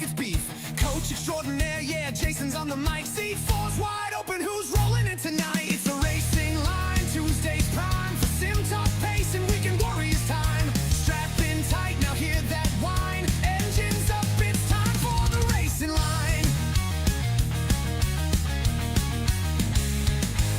like it's beef. Coach extraordinaire, yeah, Jason's on the mic. C4's wide open, who's rolling in tonight? It's the Racing Line, Tuesday's prime for sim talk, pace, and weekend warriors time. Strap in tight, now hear that whine. Engines up, it's time for the Racing Line.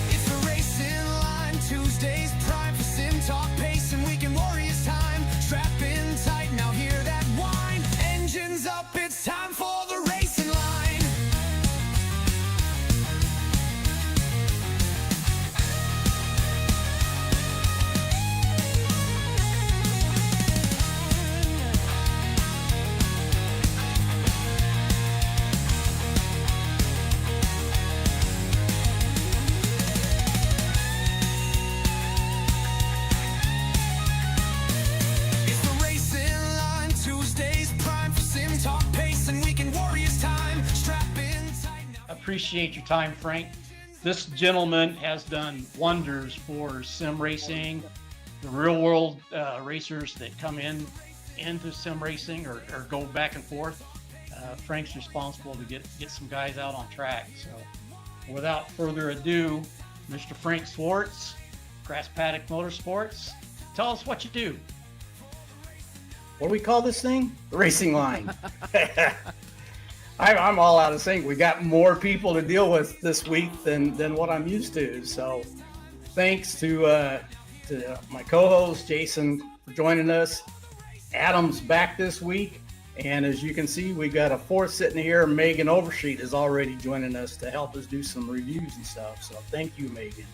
It's the Racing Line, Tuesday's prime for sim talk, pace, and weekend warriors time. Strap in tight, now hear that whine. Engines up, it's time for the Racing Line. It's the Racing Line, Tuesdays prime for sim talk, pace, and weekend warriors time. Strap in tight now. Appreciate your time, Frank. This gentleman has done wonders for sim racing, the real world racers that come into sim racing or go back and forth. Frank's responsible to get some guys out on track. So without further ado, Mr. Frank Swartz, Grass Paddock Motorsports, tell us what you do. What do we call this thing? The Racing Line. I'm all out of sync. We got more people to deal with this week than what I'm used to. So thanks to my co-host, Jason, for joining us. Adam's back this week. And as you can see, we got a fourth sitting here. Megan Oversheet is already joining us to help us do some reviews and stuff. So thank you, Megan.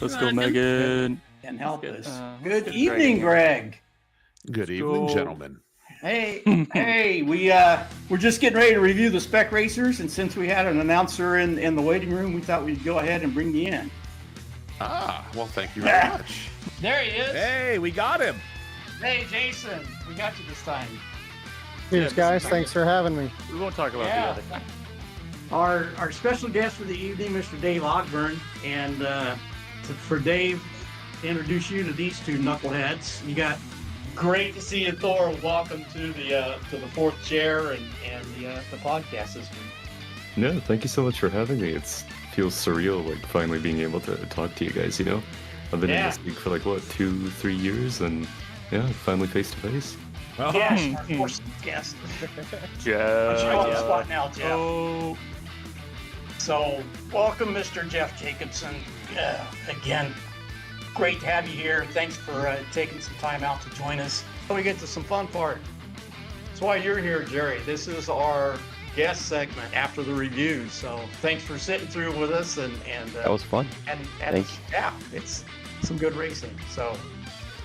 Let's go, Megan. And help Good. us. Let's Good get evening, Greg. Good evening, gentlemen. Hey, we're just getting ready to review the spec racers, and since we had an announcer in the waiting room, we thought we'd go ahead and bring you in. Well, thank you very much. There he is. Hey, we got him. Hey, Jason, we got you this time. Cheers, guys. Thanks for having me. We won't talk about Yeah. the other. Our special guest for the evening, Mr. Dave Ogburn, and for Dave to introduce you to these two knuckleheads, you got. Great to see you, Thor. Welcome to the fourth chair and the podcast this week. No, thank you so much for having me. It feels surreal, like finally being able to talk to you guys. You know, I've been in this league for like what 2-3 years, and yeah, finally face to face. Yes, our first guest. Jeff. You're on the spot now, Jeff. Oh, So, welcome, Mr. Jeff Jacobson. Again, great to have you here. Thanks for taking some time out to join us. We get to some fun part. That's why you're here, Jerry. This is our guest segment after the reviews. So thanks for sitting through with us and that was fun. and Thanks. yeah, it's some good racing. So,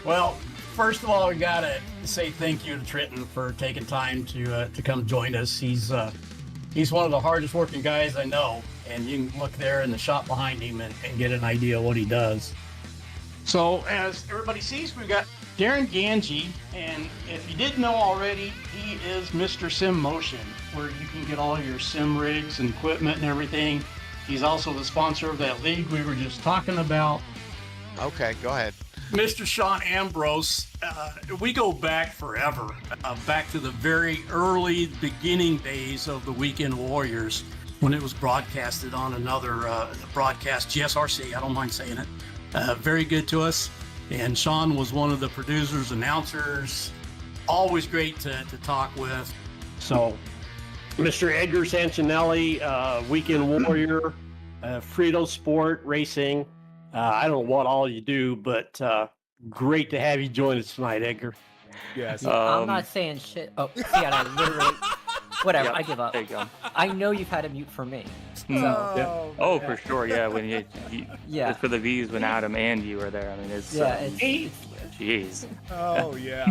well, first of all, we gotta say thank you to Trenton for taking time to come join us. He's one of the hardest working guys I know, and you can look there in the shop behind him and get an idea of what he does. So, as everybody sees, we've got Darren Ganji, and if you didn't know already, he is Mr. Sim Motion, where you can get all your sim rigs and equipment and everything. He's also the sponsor of that league we were just talking about. Okay, go ahead. Mr. Sean Ambrose, we go back forever, back to the very early beginning days of the Weekend Warriors, when it was broadcasted on another broadcast, GSRC, I don't mind saying it. Very good to us. And Sean was one of the producers, announcers, always great to talk with. So, Mr. Edgar Sancinelli, Weekend Warrior, Frito Sport Racing. I don't know what all you do, but great to have you join us tonight, Edgar. Yes. I'm not saying shit. Oh, yeah, I literally. Whatever, Yep, I give up. there you go. I know you've had a mute for me. So, Oh, for sure. Yeah, when you yeah. it's for the views when Adam and you are there. I mean, it's Yeah, it's jeez. Oh, yeah.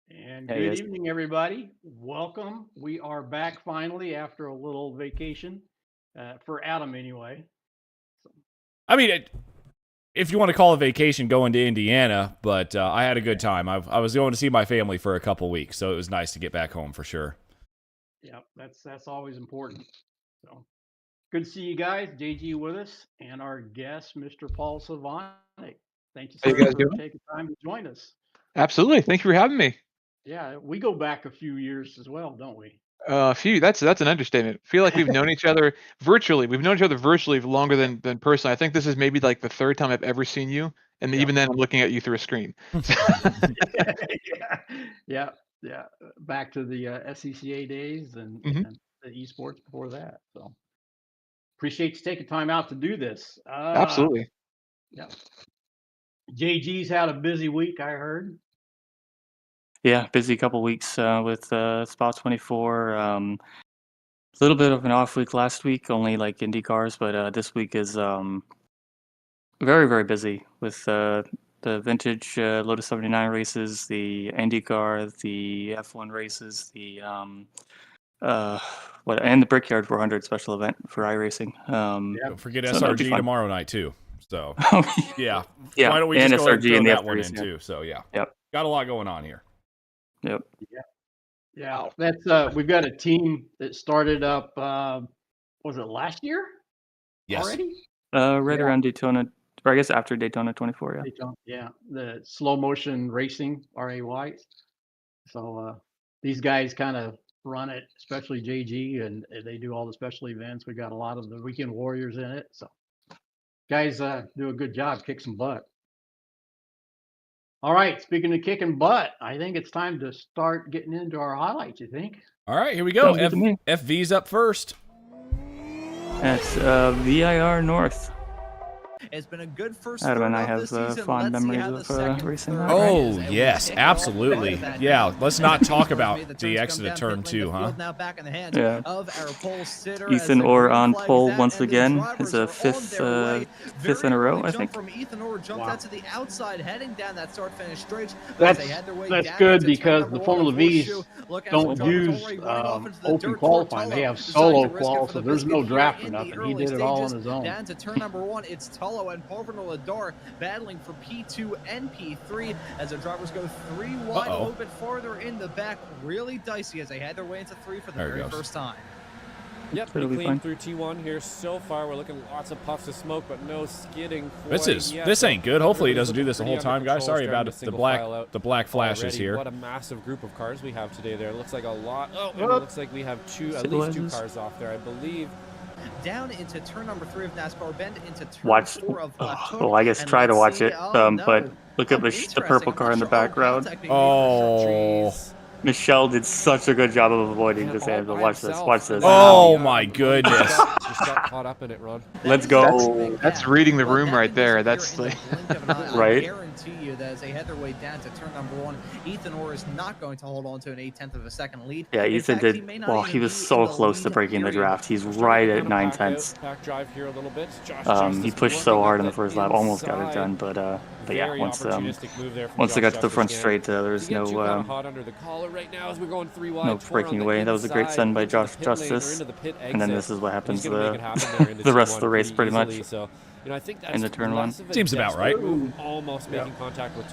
And Hey, good guys. evening, everybody. Welcome. We are back finally after a little vacation, for Adam anyway. I mean, if you want to call a vacation going to Indiana, but I had a good time. I was going to see my family for a couple weeks, so it was nice to get back home for sure. Yeah, that's always important. So, Good to see you guys. JG with us and our guest, Mr. Paul Slavonik. Thank you, How sir, you guys for doing? taking time to join us. Absolutely. Thank you for having me. Yeah, we go back a few years as well, don't we? Phew, that's an understatement. I feel like we've known each other virtually. We've known each other virtually longer than personally. I think this is maybe like the third time I've ever seen you, and even then I'm looking at you through a screen. yeah, yeah. Back to the SCCA days Mhm. and the esports before that. So appreciate you taking time out to do this. Absolutely. Yeah. JG's had a busy week, I heard. Yeah, busy couple weeks with Spot 24. A little bit of an off week last week, only like Indy cars, but this week is very, very busy with the vintage Lotus 79 races, the IndyCar, the F1 races, the and the Brickyard 400 special event for iRacing. Don't forget so that'll be SRG fun. tomorrow night too. So yeah, Yeah, why don't we and just go ahead and SRG throw in the that one F3s, in yeah. too? So yeah, Yep. got a lot going on here. Yep. Yeah, that's we've got a team that started up was it last year Yes. already? Right Yeah. around Daytona, or I guess after Daytona 24. Yeah. Daytona, yeah, the slow motion racing RAY. So these guys kind of run it, especially JG, and they do all the special events. We got a lot of the weekend warriors in it. So guys do a good job, kick some butt. All right, speaking of kicking butt, I think it's time to start getting into our highlights, you think? All right, here we go. Sounds good to me. FV's up first. That's VIR North. It's been a good first Adam and I of the have season. fond Let's see memories how of the second, racing third that. Oh race, and we yes, take it all absolutely. back to that. Yeah, let's not talk about Made the the turns come exit down, at turn pit lane, 2, the huh? field now back in the hands Yeah. of our pole sitter. Ethan as the Orr green on flag pole is out, once and the again. drivers It's a are on fifth their way. fifth in a Very row, early I jump think. From Ethan Orr jumped Wow. out to the outside, heading down that start-finish straight. That's They had their way that's down good into turn because number the one of Formula V's Horseshoe. Look, as don't the drivers use already running off into the open dirt. qualifying. They Tortello have decides solo to risk it qual, for so the there's biscuit no here draft or in the nothing. He early did it all on stages. his own. Down to turn number 1, it's Tullo and Porvernal Adar battling for P2 and P3 as the drivers go 3 wide, a little bit farther in the back. Really dicey as they had their way into 3 for the There it very goes. first time. Yep, pretty Totally clean fine. through T1 here so far. We're looking lots of puffs of smoke, but no skidding. This ain't good. Hopefully he doesn't do this the whole time, guys. Sorry about it. the black flashes here. What a massive group of cars we have today there. It looks like a lot. Oh, and it Whoop. looks like we have at least 2 cars off there, I believe. Down into turn number 3 of NASCAR Bend into turn Watch. 4 of Left Hook. Well, I guess And try to let's watch see- it. oh, no. But look at the Interesting. purple I'm car not in the sure all background. contact being made for Oh. Michelle did such a good job of avoiding this. all But by watch this. himself. Watch this. Oh my goodness. Just got caught up in it, Ron. Let's go. That's reading the Well, room that right can there. disappear That's in the blink of an eye. I Right. guarantee you that as they head their way down to turn number 1, Ethan Orr is not going to hold on to an 8/10 of a second lead. Yeah, In Ethan fact, he did. may not Well, even he was be so in the close to lead, breaking the period. draft. He's Just right trying at to 9/10. pack drive here a little bit. Josh He Justice pushed so working hard in up the first lap, almost got it inside. done. But yeah, Very once opportunistic move there from once they Josh got to the Justice front again. straight, there was To get you kinda no hot under the collar right now as we're going 3 wide. no four on breaking the away. That was a great inside, send by into the Josh pit lane or Justice. into the pit And then exit. this is what happens He's gonna make it the happen there in the rest of the T1 race, pretty much. easily. So, you know, I think that's In the turn less one. of a Seems about right. desperate move, almost making contact with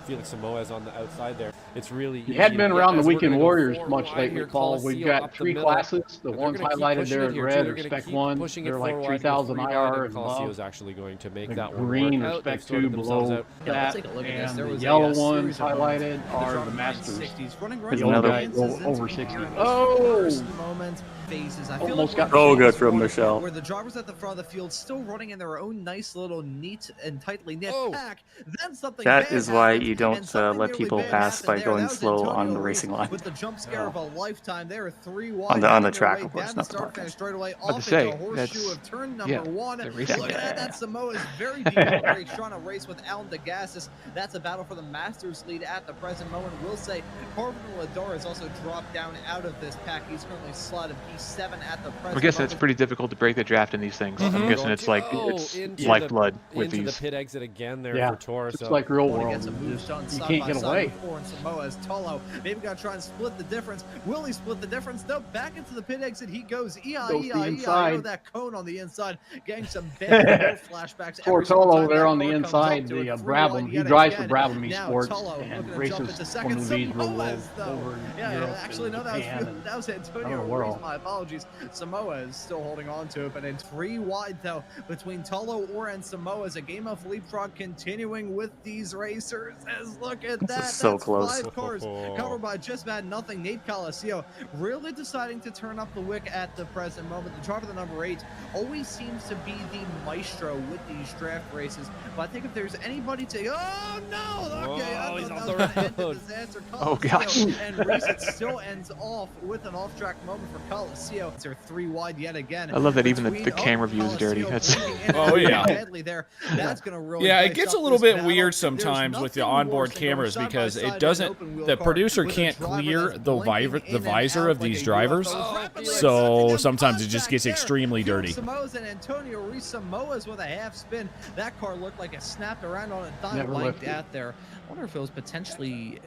Felix Samoas on the outside there. It's really You hadn't been around the as we're Weekend gonna go Warriors 4 much wide lately, here, Paul. We've Coliseum got up the 3 middle. classes. The They're ones gonna keep highlighted pushing there it in here, red too. are They're gonna Spec keep 1. pushing it They're like forward, 3,000 3 wide, IR and and Coliseum above. is actually going to make The that one green work or out. Spec They've sorted 2 themselves below out. Yeah, that, let's take a look at this. and There the was yellow a ones series of highlighted the are drop the Masters. 960s running There's The old another- guys go over 60. Here in Oh! those first moment phases. I feel Almost like got we're so in good this from one Michelle. where the drivers at the front of the field still running in their own nice little neat and tightly knit pack. Then something That bad is why happens, you don't and something let nearly people bad pass happened by there. going That was slow on Antonio the Reese racing line. with the jump scare of a lifetime. They are 3 wide On the heading their track, way of course, down not the the start podcast. finish straight away But to off say, into horseshoe that's- of turn yeah, number 1. they're Look racing. at that Samoa is very deep in the race, trying to race with Alan DeGassis. That's a battle for the Masters lead at the present moment. We'll say Porvernal Adar has also dropped down out of this pack. He's currently slotted P7 at the present I'm guessing it's moment. pretty difficult to break the draft in these things. I'm guessing it's like it's into lifeblood with into these. the pit exit again there Yeah, for Tor. it's So like real Want to world. get some moves Just- done you side can't by get side away. with Orr and Samoa as Tolo maybe gonna try and split the difference. Will he split the difference? No, back into the pit exit he goes. Goes the E-I-E-I-E-I-O, inside. that cone on the inside, getting some bad flashbacks. every single Tortolo time there that on the car comes inside, up to the it. 3 Brabham. wide He yet drives for again. Brabham Now Esports Tolo and looking to races jump into one second. of these real Samoa's, though. over Yeah, Europe actually, no, and that was Japan and that was around Antonio the Reese. world. My apologies. Samoa is still holding on to it, but it's 3 wide though between Tolo, Or, and Samoa as a game of leapfrog continuing with these racers. As look at that, so that's close. 5 cars covered by just about nothing. Nate Colacio really deciding to turn up the wick at the present moment. The driver, the number 8, always seems to be the maestro with these draft races. But I think if there's anybody to, oh no, okay, I he's thought on that the was gonna end the road. disaster. Oh, gosh. And race it still ends off with an off-track moment for Colacio. They're 3 wide yet again. I love that even the Between- camera view is dirty. Colacio That's blinking in and Oh, out yeah. badly there. That's gonna really Yeah, it dice gets a up little this bit battle. weird There's sometimes with the nothing onboard worse than going cameras side by because side it in an doesn't. open-wheel The car producer with a can't driver clear that's the blinking in and visor out of like these a drivers, UFO. Rapidly so accepting sometimes it just contact gets there. extremely dirty. Felix Samoas and Antonio Reese Samoas with a half spin. That car looked like it snapped around on a dime Never like lifted. that there. I wonder if it was potentially,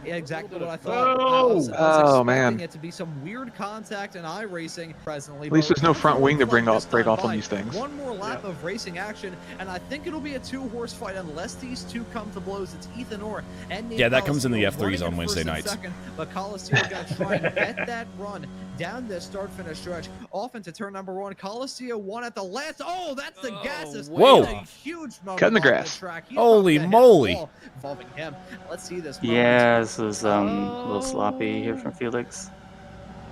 yeah, exactly what I thought. I was Oh, expecting man. it to be some weird contact and iRacing presently. At least but there's no front wing to looks like this break time off on by. these things. One more lap of racing action, and I think it'll be a 2-horse fight unless these two come to blows. It's Ethan Orr and Nate Yeah, that comes in the Colacio F3s running on in Wednesday first and nights. Second, but Colacio got to try and get that run down this start-finish stretch, off into turn number 1. Colacio won at the last. Oh, that's the gas. Whoa. A huge moment Cutting the off grass. track. He Holy dropped the moly. ball involving him. Let's see this moment. Yeah, this was a little sloppy here from Felix.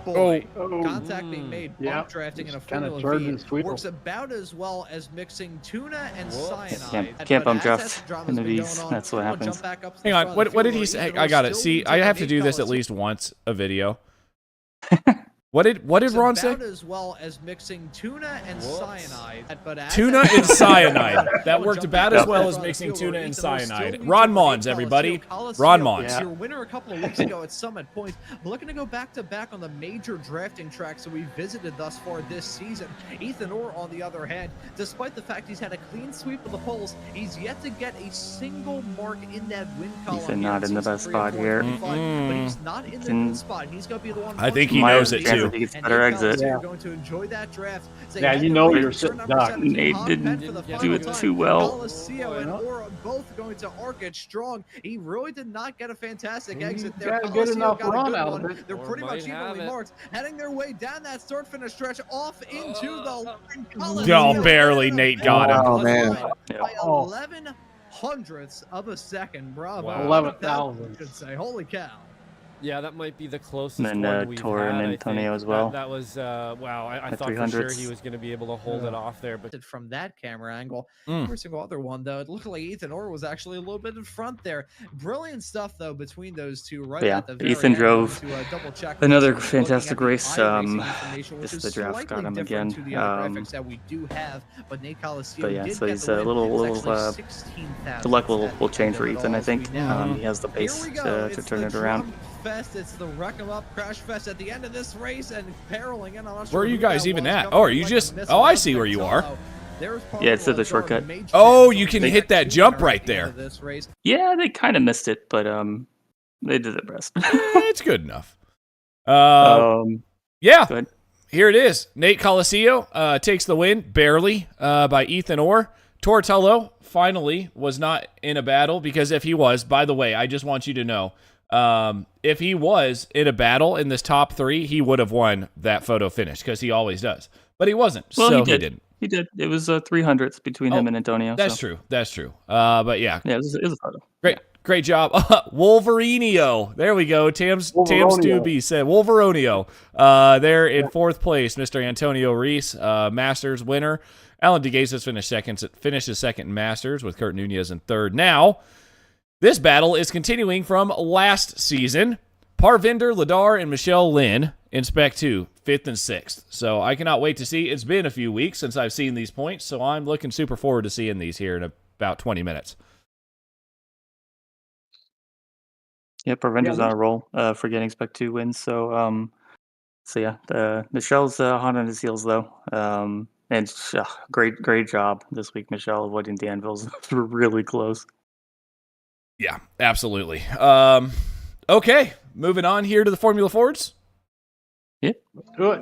Boy, Oh. contact being made, Yeah, bump drafting in a just kinda Formula turned and V sweep works about as well as mixing tuna and cyanide. Can't But bump as draft that drama's in the been V's. going on, That's what we'll happens. jump back up to Hang the on, front of the what did field he where say? Ethan I Orr got it. still See, leads I over have to Nate do this at Colacio. least once a video. What did It's Ron say? about as well as mixing tuna and cyanide. But as Tuna that and drama cyanide. goes on, That we'll worked jump about back as up well to as the front of the mixing field where tuna and Ethan Orr still cyanide. leads Ron over Mons, Nate everybody. Colacio. Ron Colacio Mons. was your winner a couple of weeks ago at Summit Point. Looking to go back-to-back on the major drafting tracks that we visited thus far this season. Ethan Orr, on the other hand, despite the fact he's had a clean sweep of the polls, he's yet to get a single mark in that win column. Ethan here not in the season best 3 of spot here. 2025, but he's not in the good spot. He's going to be the one. I think he My knows it chance too. that he gets And better Nate exit. Colacio, you're going to enjoy that draft. So Yeah, had you to know wait you're for sitting turn number duck. 17, Nate Hog didn't Pen for the do final it time. too well. Colacio and Orr both going to arc it strong. He really did not get a fantastic exit there. got a good Colacio enough got a run good out of one. it. They're Or pretty much might have evenly it. marked, heading their way down that start-finish stretch off into the line. Oh, barely. Nate got him. Oh, man. By 11 hundredths of a second. Bravo. Wow. 11,000. I should say. Holy cow. Yeah, that might be the closest And then, one we've Tor and had, I Antonio think. as well. That was, wow, I At thought for sure 300s. he was going to be able to hold it off there, but From that camera angle, Mm. every single other one though, it looked like Ethan Orr was actually a little bit in front there. Brilliant stuff though between those two. Right Yeah, at the very Ethan end, drove to, double check another this, fantastic looking at race, the iRacing information, which just is the draft slightly got him different again. to the other graphics that we do have, but Nate Colacio But yeah, did so get he's the a win. little, It's actually the 16,000 luck will at the change end for of it Ethan, all I as think. we now- He has the Here pace we go. to It's turn the it around. Drum Fest. It's the Wreck 'em Up Crash Fest at the end of this race and barreling in. I'm not sure Where are you who guys that even was at? coming Oh, are in you like just? a missile. Oh, I That's see where you are. Solo. There's Yeah, it's at the Purple shortcut. Major Oh, chance you of can the hit that winner jump at right the end there. of this race. Yeah, they kind of missed it, but they did their best. It's good enough. Yeah. Good. Here it is. Nate Colacio takes the win, barely, by Ethan Orr. Tortello finally was not in a battle, because if he was, by the way, I just want you to know, if he was in a battle in this top 3, he would have won that photo finish, because he always does. But he wasn't, Well, so he did. didn't. He did. It was 300ths between him and Antonio. That's so. true. That's true. But yeah. Yeah, it was a photo. Great job. Wolverinio. There we go. Tam Stubbe said Wolveronio. There in 4th place, Mr. Antonio Reese, Masters winner. Alan DeGasis finishes second in Masters with Kurt Nunez in 3rd. Now, this battle is continuing from last season. Parvinder, Ladar, and Michelle Lynn in Spec 2, 5th and 6th. So I cannot wait to see. It's been a few weeks since I've seen these points, so I'm looking super forward to seeing these here in about 20 minutes. Yeah, Parvinder's on a roll for getting Spec 2 wins. So yeah, Michelle's hot on his heels though. And great job this week, Michelle, avoiding the anvils. We're really close. Yeah, absolutely. Okay, moving on here to the Formula Fords. Yeah, let's do it.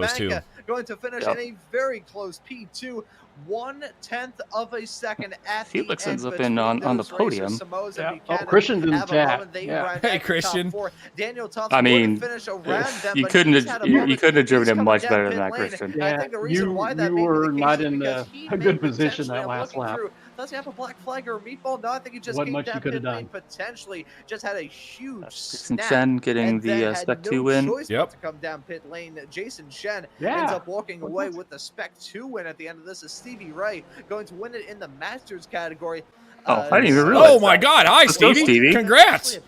those two. going to finish in a very close P2, 1/10 of a second at Felix the end ends up between on the those podium. racers. Samoas and Yeah. Oh, Buchanan Christian's in the have a chat. moment. They Yeah. round Hey, out the top Christian. 4. Daniel Tufts I mean, would finish around them, you but couldn't he's have had a you moment. couldn't have driven He's him coming much down better pit than that, lane. Christian. And I Yeah, think the reason why that you may be were the case not is in because the, he a may good position potentially, that I'm last looking lap. through, does he have a black flag or a meatball? No, I think he just Wasn't came much you down could pit have lane, done. potentially just had a huge Jason snap. Chen getting And then the had Spec no 2 win. choice but Yep. to come down pit lane. Jason Shen Yeah. ends up walking What away else? with the Spec 2 win at the end of this. Is Stevie Ray going to win it in the Masters category? Oh, I didn't even realize. Oh my God! Hi, Let's go, Stevie. Stevie. Congrats.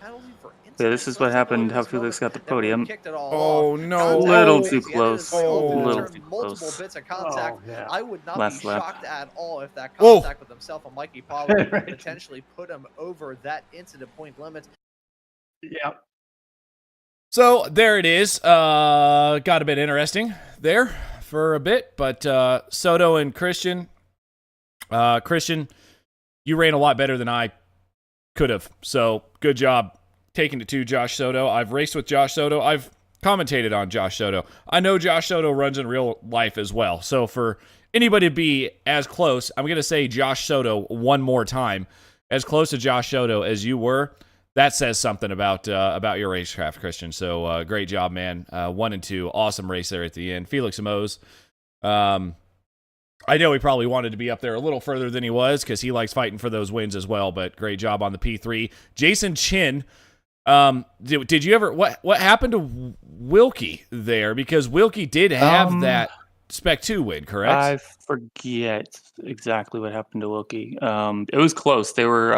Yeah, this is what happened. How Felix got the podium. Oh no! Little too close. Oh. Little too multiple close. bits of contact. Oh, yeah. I would not Last be lap. shocked at all if that Whoa. contact with himself and Mikey Pollard would Right. potentially put him over that incident point limit. Yeah. So there it is. Got a bit interesting there for a bit, but Soto and Christian. Christian, you ran a lot better than I could have. So good job taking it to Josh Soto. I've raced with Josh Soto. I've commentated on Josh Soto. I know Josh Soto runs in real life as well. So for anybody to be as close, I'm going to say Josh Soto one more time, as close to Josh Soto as you were. That says something about your racecraft, Christian. So great job, man. 1 and 2, awesome race there at the end. Felix Amos. I know he probably wanted to be up there a little further than he was because he likes fighting for those wins as well. But great job on the P3. Jason Chin. Did you ever what happened to Wilkie there? Because Wilkie did have that Spec 2 win, correct? I forget exactly what happened to Wilkie. It was close. They were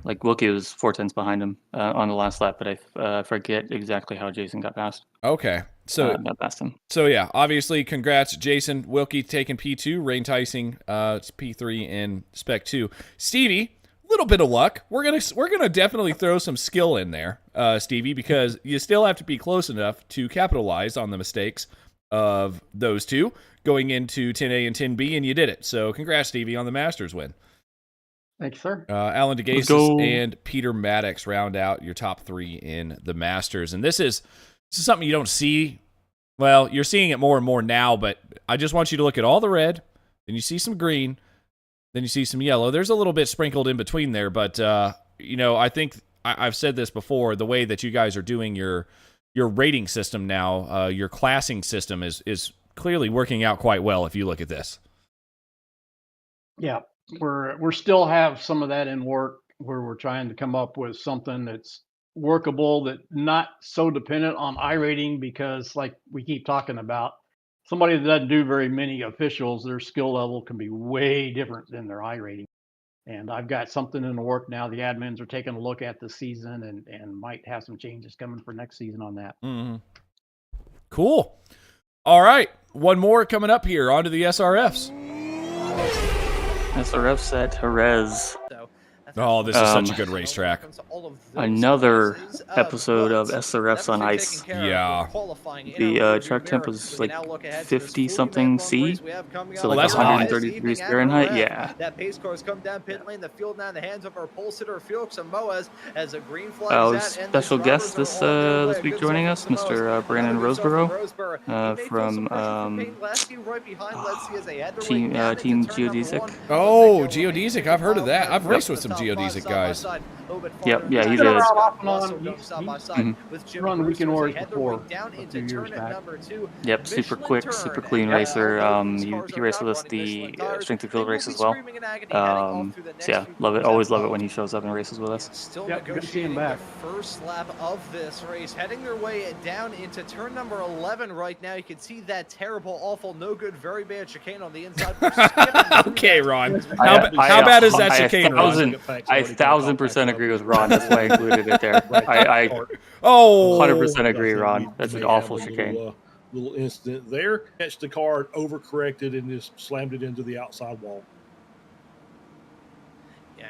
like Wilkie was 4/10 behind him on the last lap, but I forget exactly how Jason got past. Okay, so got past him. So yeah, obviously, congrats, Jason. Wilkie taking P2, Rain Ticing P3 and Spec 2. Stevie, little bit of luck. We're gonna definitely throw some skill in there, Stevie, because you still have to be close enough to capitalize on the mistakes of those two going into 10A and 10B, and you did it. So congrats, Stevie, on the Masters win. Thanks, sir. Alan DeGasis and Peter Maddox round out your top 3 in the Masters. And this is something you don't see. Well, you're seeing it more and more now, but I just want you to look at all the red, then you see some green, then you see some yellow. There's a little bit sprinkled in between there, but I think I've said this before, the way that you guys are doing your rating system now, your classing system is clearly working out quite well if you look at this. Yeah. We're still have some of that in work where we're trying to come up with something that's workable, that not so dependent on iRating, because like we keep talking about, somebody that doesn't do very many officials, their skill level can be way different than their iRating. And I've got something in the work now. The admins are taking a look at the season and might have some changes coming for next season on that. Mm-hmm. Cool. All right. One more coming up here. On to the SRFs. SRFs at Jerez. Oh, this is such a good racetrack. Another episode of SRFs on ice. Yeah. The track temp was like 50-something C, so like that's 130 degrees Fahrenheit. Yeah. That pace car has come down pit lane. The field now in the hands of our pole sitter Felix Moaz as a green flag. Special guest this week joining us, Mr. Brandon Roseborough from Team Geodesic. Oh, Geodesic. I've heard of that. I've raced with some Geodesic guys. Yep, yeah, he did. He's run Weekend Wars before a few years back. Yep, super quick, super clean racer. He raced with us the Strength of Field race as well. So yeah, love it. Always love it when he shows up and races with us. Still good to see him back. First lap of this race, heading their way down into turn number 11 right now. You can see that terrible, awful, no good, very bad chicane on the inside. Okay, Ron. How bad is that chicane, Ron? I 1,000% agree with Ron. That's why I included it there. I 100% agree, Ron. That's an awful chicane. Little incident there. Catched the car, overcorrected, and just slammed it into the outside wall. Yeah,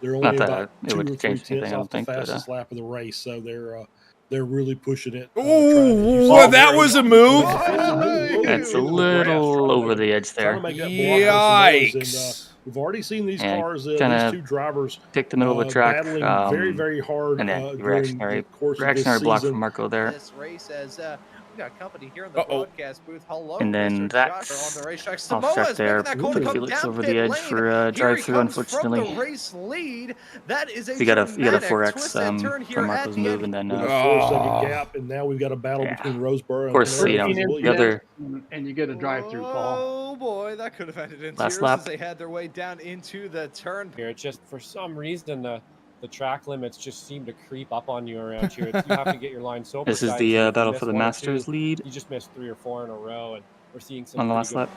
they're Not only that about it 2 would or 3 change anything, tenths I off don't the think, but fastest lap of the race. So they're really pushing it. Ooh, well, that was a move. That's a little over the edge there. Yikes. We've already seen these Yeah, cars, these kinda two drivers, picked the middle of the track, battling very, very hard and then during the course of this reactionary block season. from Marco there. This race as we got company here in the broadcast booth. Hello, And then Mr. that's Josh on the racetrack. off Samoa track is there. making that call to come Felix down over pit the edge lane. for Here he drive-through, comes from unfortunately. the race lead. That is a You got a dramatic 4X twist and turn here from at Marco's the move, end. and then With a 4-second gap, and now we've got a battle between Roseboro of course, and you know, Williams. the other And you get a drive-through call. Oh boy, that could have ended in Last tears lap. as they had their way down into the turn. Here, it's just for some reason the track limits just seem to creep up on you around here. You have to get your line so This is precise the that if you battle miss for the one or Masters two, lead You just missed 3 or 4 in a row, and we're seeing some on the pretty last good- lap,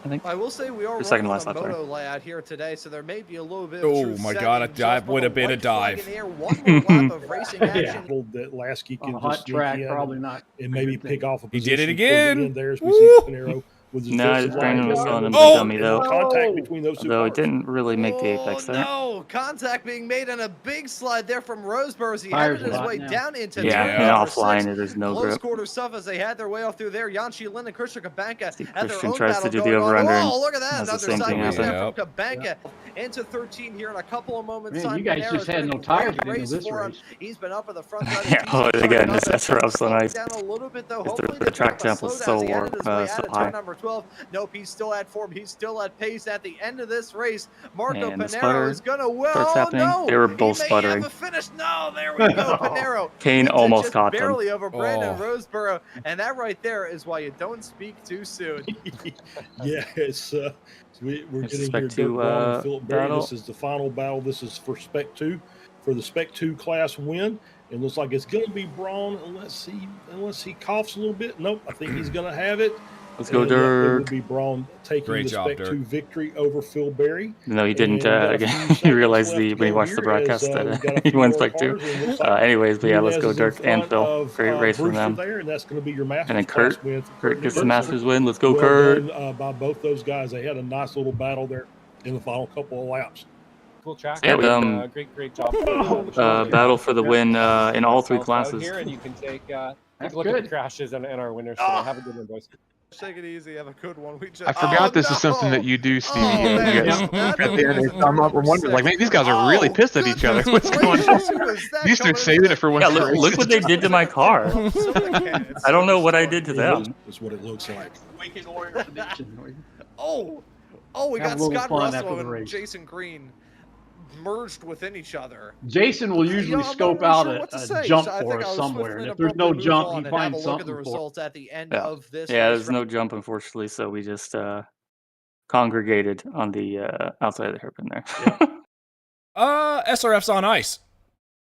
I think. I will say we are Or second running last on a lap, moto sorry. layout here today, so there may be a little bit of Oh truth my set God, in a just dive for would the have been a white flag dive. in the air. One more lap of racing action. that Lasky On can a hot just sneak track, in probably not. and maybe pick off a He position. did it towards the again. end there as we Woo! see Pinero with his No, defensive Brandon line was going on in. the dummy, though. Contact between those two Although it cars. didn't really make the apex there. No, contact being made on a big slide there from Roseboro as he Tires headed his hot way now. down into Yeah, turn and number offline 6. it is no Close grip. quarter stuff as they had their way off through there. Yanchi Lin and Christian Kabanka at their Christian own tries battle to do the going on. over-under and Oh, look at that. has the Another same thing sideways happen. snap from Kabanka into 13 here in a couple of moments. Man, time. you guys Pinero's just had been a no tires great into race this for him. race. He's been up at the front side. Yeah, oh, again, this SRF's so nice. Down a little bit though. The Hopefully the they track pick up a temp was slowdown so as he warm, headed his way so out of high. turn number 12. Nope, he's still at form. He's still at pace at the end of this race. Marco And the Pinero sputter is gonna starts happening. no. They were both He may sputtering. have a finish. No, there we go. Pinero. Kane Beats it almost just caught them. barely over Brandon Oh. Roseboro, and that right there is why you don't speak too soon. Yeah, it's we're It's getting Spec here. 2, Dirk Braun and Philip Berry. battle. This is the final battle. This is for Spec 2, for the Spec 2 class win. It looks like it's going to be Braun unless he coughs a little bit. Nope, I think he's going to have it. Let's go, And, it will Dirk. be Braun taking Great the job, Spec Dirk. 2 victory over Phil Berry. No, he didn't. And, a few Again, he seconds realized left to when he go watched the here as, broadcast we've got that a he few won more Spec 2. cars, and it looks like Anyways, but yeah, let's Nunez go, is in Dirk and front Phil. of, Great race from Brewster them. there, and that's going to be your Masters And then class Kurt. win for Kurt gets the Nichols. Masters win. Let's go, Well Kurt. done, by both those guys. They had a nice little battle there in the final couple of laps. Cool track. Yeah, and, great job. Battle for the win in all 3 Out classes. here, and you can take a That's look at good. the crashes and our winners today. Have a good one, boys. Take it easy. Have a good one. We just, I forgot this no. is something that you do, Stevie. Oh, You man. guys- That at the end, was I'm up. We're wondering, like, man, these guys are really pissed at each other. What's going gracious, on? who was that You start coming saving into it for when Yeah, it's look what they did to my car. I don't know what I did to them. That's what it looks like. Weekend Warrior edition. Oh, we Have got a little Scott fun Russell after the and race. Jason Green merged within each other. Jason will usually I'm not scope really out sure what to a say, jump so I for think us I will somewhere. swiftly And if and there's no abruptly move jump, on he and have a finds look at something the for it. results at the end Yeah. of this Yeah, race. there's no jump, unfortunately, so we just congregated on the outside of the hairpin there. SRF's on ice.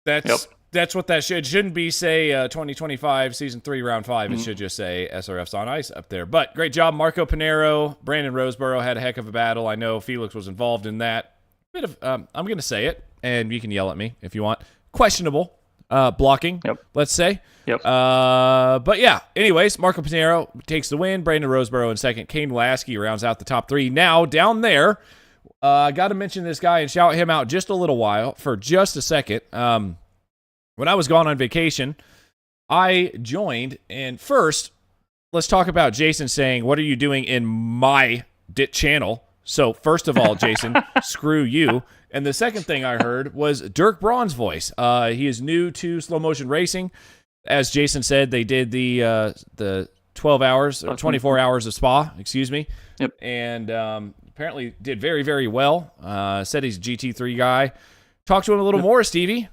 That's what that shouldn't be. Say 2025 season 3 round 5. It should just say SRF's on ice up there. But great job, Marco Pinero. Brandon Roseboro had a heck of a battle. I know Felix was involved in that. Bit of I'm going to say it, and you can yell at me if you want. Questionable blocking. Let's say. But yeah. Anyways, Marco Pinero takes the win. Brandon Roseboro in second. Kane Lasky rounds out the top 3. Now down there. Got to mention this guy and shout him out just a second. When I was gone on vacation, I joined, and first, let's talk about Jason saying, "What are you doing in my channel?" So first of all, Jason, screw you. And the second thing I heard was Dirk Braun's voice. He is new to slow motion racing. As Jason said, they did the 12 hours, 24 hours of Spa, excuse me. Yep. And apparently did very, very well. Said he's a GT3 guy. Talk to him a little more, Stevie.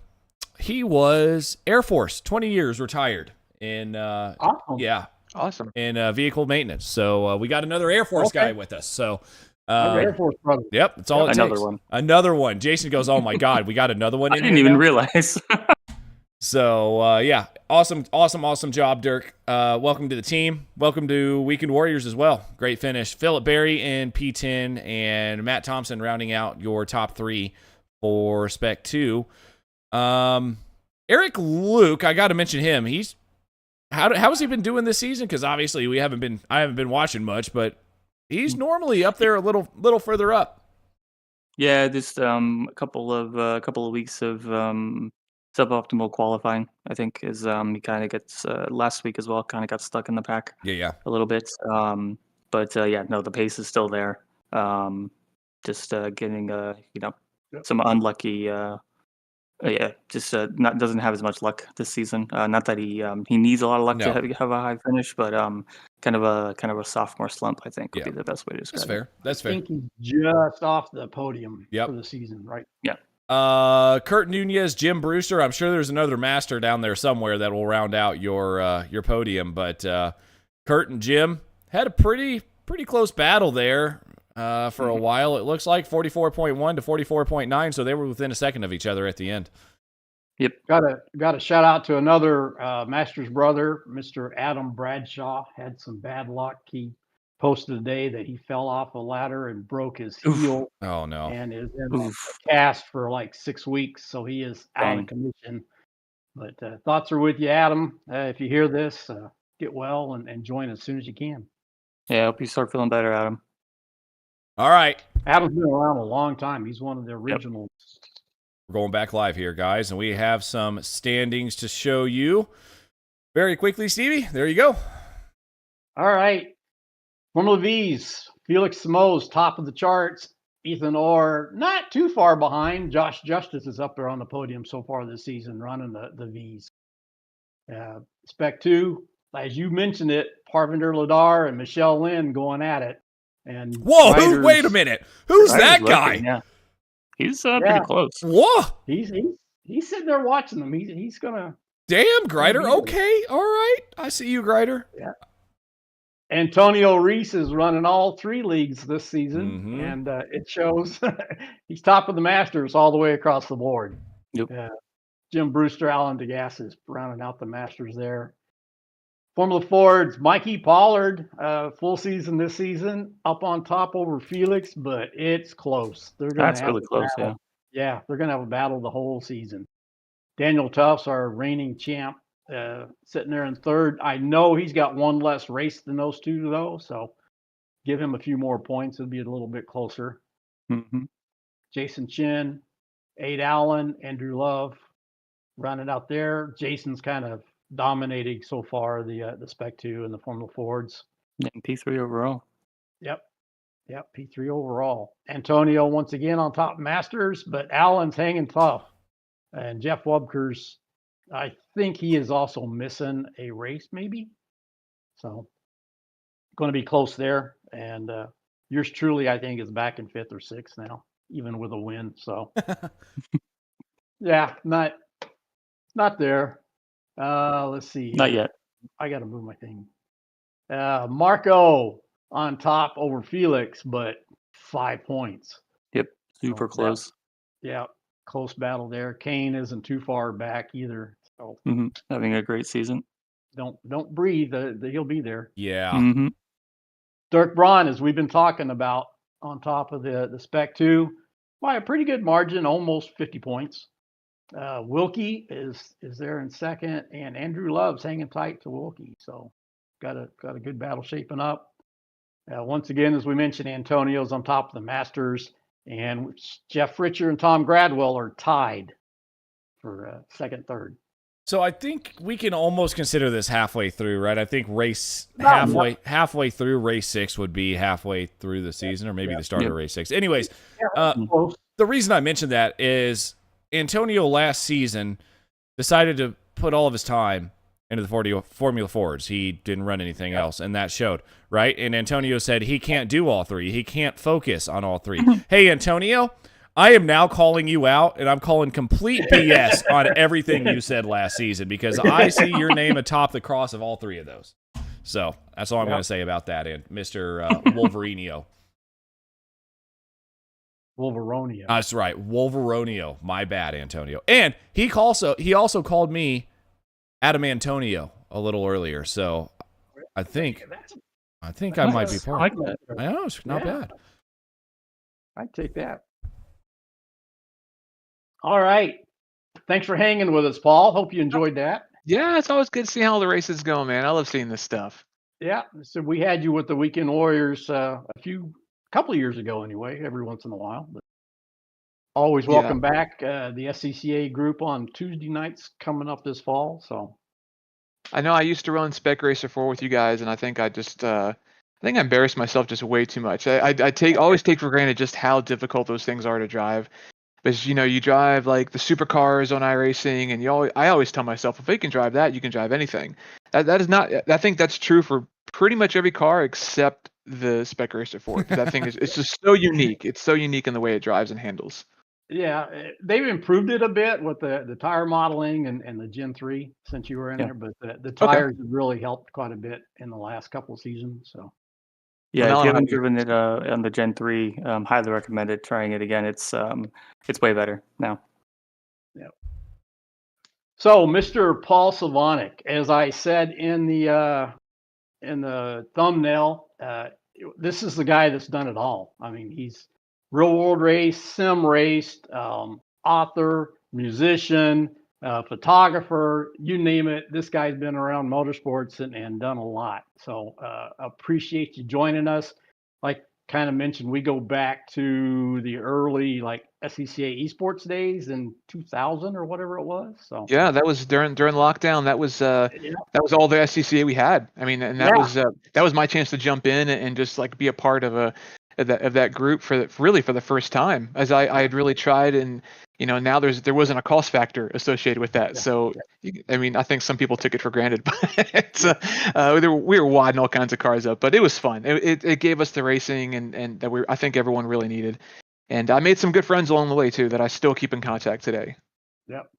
He was Air Force, 20 years retired in awesome in vehicle maintenance. So we got another Air Force guy with us. So Air Force brother. Yep, it's all it Another takes. one. Another one. Jason goes, "Oh my God, we got another one." I in didn't here even now?" realize. So yeah, awesome job, Dirk. Welcome to the team. Welcome to Weekend Warriors as well. Great finish. Philip Berry in P10 and Matt Thompson rounding out your top 3 for Spec 2. Eric Luke, I got to mention him. He's how has he been doing this season? Because obviously I haven't been watching much, but he's normally up there a little further up. Yeah, just a couple of weeks of suboptimal qualifying. I think is he kind of gets last week as well. Kind of got stuck in the pack Yeah. a little bit. But yeah, no, the pace is still there. Just getting some unlucky. Yeah, just not doesn't have as much luck this season. Not that he needs a lot of luck to have a high finish, but kind of a sophomore slump, I think, would be the best way to describe That's fair. it. That's fair. I think he's just off the podium Yep. for the season, right? Yeah. Kurt Nunez, Jim Brewster. I'm sure there's another master down there somewhere that will round out your podium, but Kurt and Jim had a pretty close battle there for a while. It looks like 44.1 to 44.9, so they were within a second of each other at the end. Yep. Got a shout out to another Masters brother, Mr. Adam Bradshaw. Had some bad luck. He posted today that he fell off a ladder and broke his heel. Oh no! And is in a cast for like 6 weeks, so he is out of commission. But thoughts are with you, Adam. If you hear this, get well and join as soon as you can. Yeah, I hope you start feeling better, Adam. All right. Adam's been around a long time. He's one of the originals. We're going back live here, guys, and we have some standings to show you very quickly. Stevie, there you go. All right. Formula V's, Felix Simoes, top of the charts. Ethan Orr, not too far behind. Josh Justice is up there on the podium so far this season, running the V's. Spec 2, as you mentioned it, Parvinder Ladar and Michelle Lynn going at it. And whoa, wait a minute. Who's that guy? Yeah. He's pretty close. Whoa. He's sitting there watching them. He's gonna. Damn, Grider. Okay, all right. I see you, Grider. Yeah. Antonio Reese is running all 3 leagues this season, and it shows. He's top of the Masters all the way across the board. Yep. Jim Brewster, Alan DeGasse is rounding out the Masters there. Formula Ford's Mikey Pollard, full season this season, up on top over Felix, but it's close. That's really close, battle. Yeah, they're going to have a battle the whole season. Daniel Tufts, our reigning champ, sitting there in third. I know he's got one less race than those two, though, so give him a few more points. It'll be a little bit closer. Mm-hmm. Jason Chin, Aid Allen, Andrew Love running out there. Jason's kind of dominating so far the Spec 2 and the Formula Fords. And P3 overall. Yep, P3 overall. Antonio once again on top Masters, but Allen's hanging tough. And Jeff Wubker's, I think he is also missing a race maybe. So going to be close there. And yours truly, I think, is back in 5th or 6th now, even with a win. So yeah, not there. Let's see. Not yet. I got to move my thing. Marco on top over Felix, but 5 points. Yep. Super close. Yeah. Close battle there. Kane isn't too far back either. So having a great season. Don't breathe. He'll be there. Yeah. Mm-hmm. Dirk Braun, as we've been talking about, on top of the Spec 2 by a pretty good margin, almost 50 points. Wilkie is there in second, and Andrew Love's hanging tight to Wilkie. So got a good battle shaping up. Once again, as we mentioned, Antonio's on top of the Masters, and Jeff Fritcher and Tom Gradwell are tied for second, third. So I think we can almost consider this halfway through, right? I think halfway through race 6 would be halfway through the season, or maybe the start of race 6. Anyways, the reason I mentioned that is Antonio last season decided to put all of his time into the Formula Fords. He didn't run anything else, and that showed, right? And Antonio said he can't do all 3. He can't focus on all 3. Hey, Antonio, I am now calling you out, and I'm calling complete BS on everything you said last season, because I see your name atop the cross of all 3 of those. So that's all I'm going to say about that, and Mr. Wolverinio. Wolveronio. That's right, Wolveronio. My bad, Antonio. And he also called me Adam Antonio a little earlier, so I think I might be part. I know, it's not bad. I'd take that. All right. Thanks for hanging with us, Paul. Hope you enjoyed that. Yeah, it's always good to see how the races go, man. I love seeing this stuff. Yeah. So we had you with the Weekend Warriors couple of years ago anyway, every once in a while. But Always Yeah. welcome back. The SCCA group on Tuesday nights coming up this fall. So I know I used to run Spec Racer 4 with you guys, and I think I think I embarrassed myself just way too much. I always take for granted just how difficult those things are to drive. Because you drive like the supercars on iRacing, and I always tell myself, if you can drive that, you can drive anything. That is not. I think that's true for pretty much every car except the Spec Racer 4, because that thing is it's just so unique. It's so unique in the way it drives and handles. yeah, they've improved it a bit with the tire modeling and the Gen 3 since you were in Yeah. there, but the Okay. tires have really helped quite a bit in the last couple of seasons. So Yeah, Well, if now you I'm haven't having driven it on the Gen 3, highly recommend it. Trying it again, it's way better now. yeah. So Mr. Paul Slavonik, as I said in the thumbnail, this is the guy that's done it all. I mean, he's real world race, sim raced, author, musician, photographer, you name it. This guy's been around motorsports and done a lot. So appreciate you joining us. Like kind of mentioned, we go back to the early like SCCA esports days in 2000 or whatever it was. So Yeah, that was during lockdown. That was yeah, that was all the SCCA we had. I mean, and yeah, that was my chance to jump in and just like be a part of that group really for the first time, as I had really tried, and now there wasn't a cost factor associated with that. yeah, So yeah, I mean, I think some people took it for granted, but it's, yeah. we were wadding all kinds of cars up, but it was fun. It gave us the racing and that I think everyone really needed, and I made some good friends along the way too that I still keep in contact today. Yep.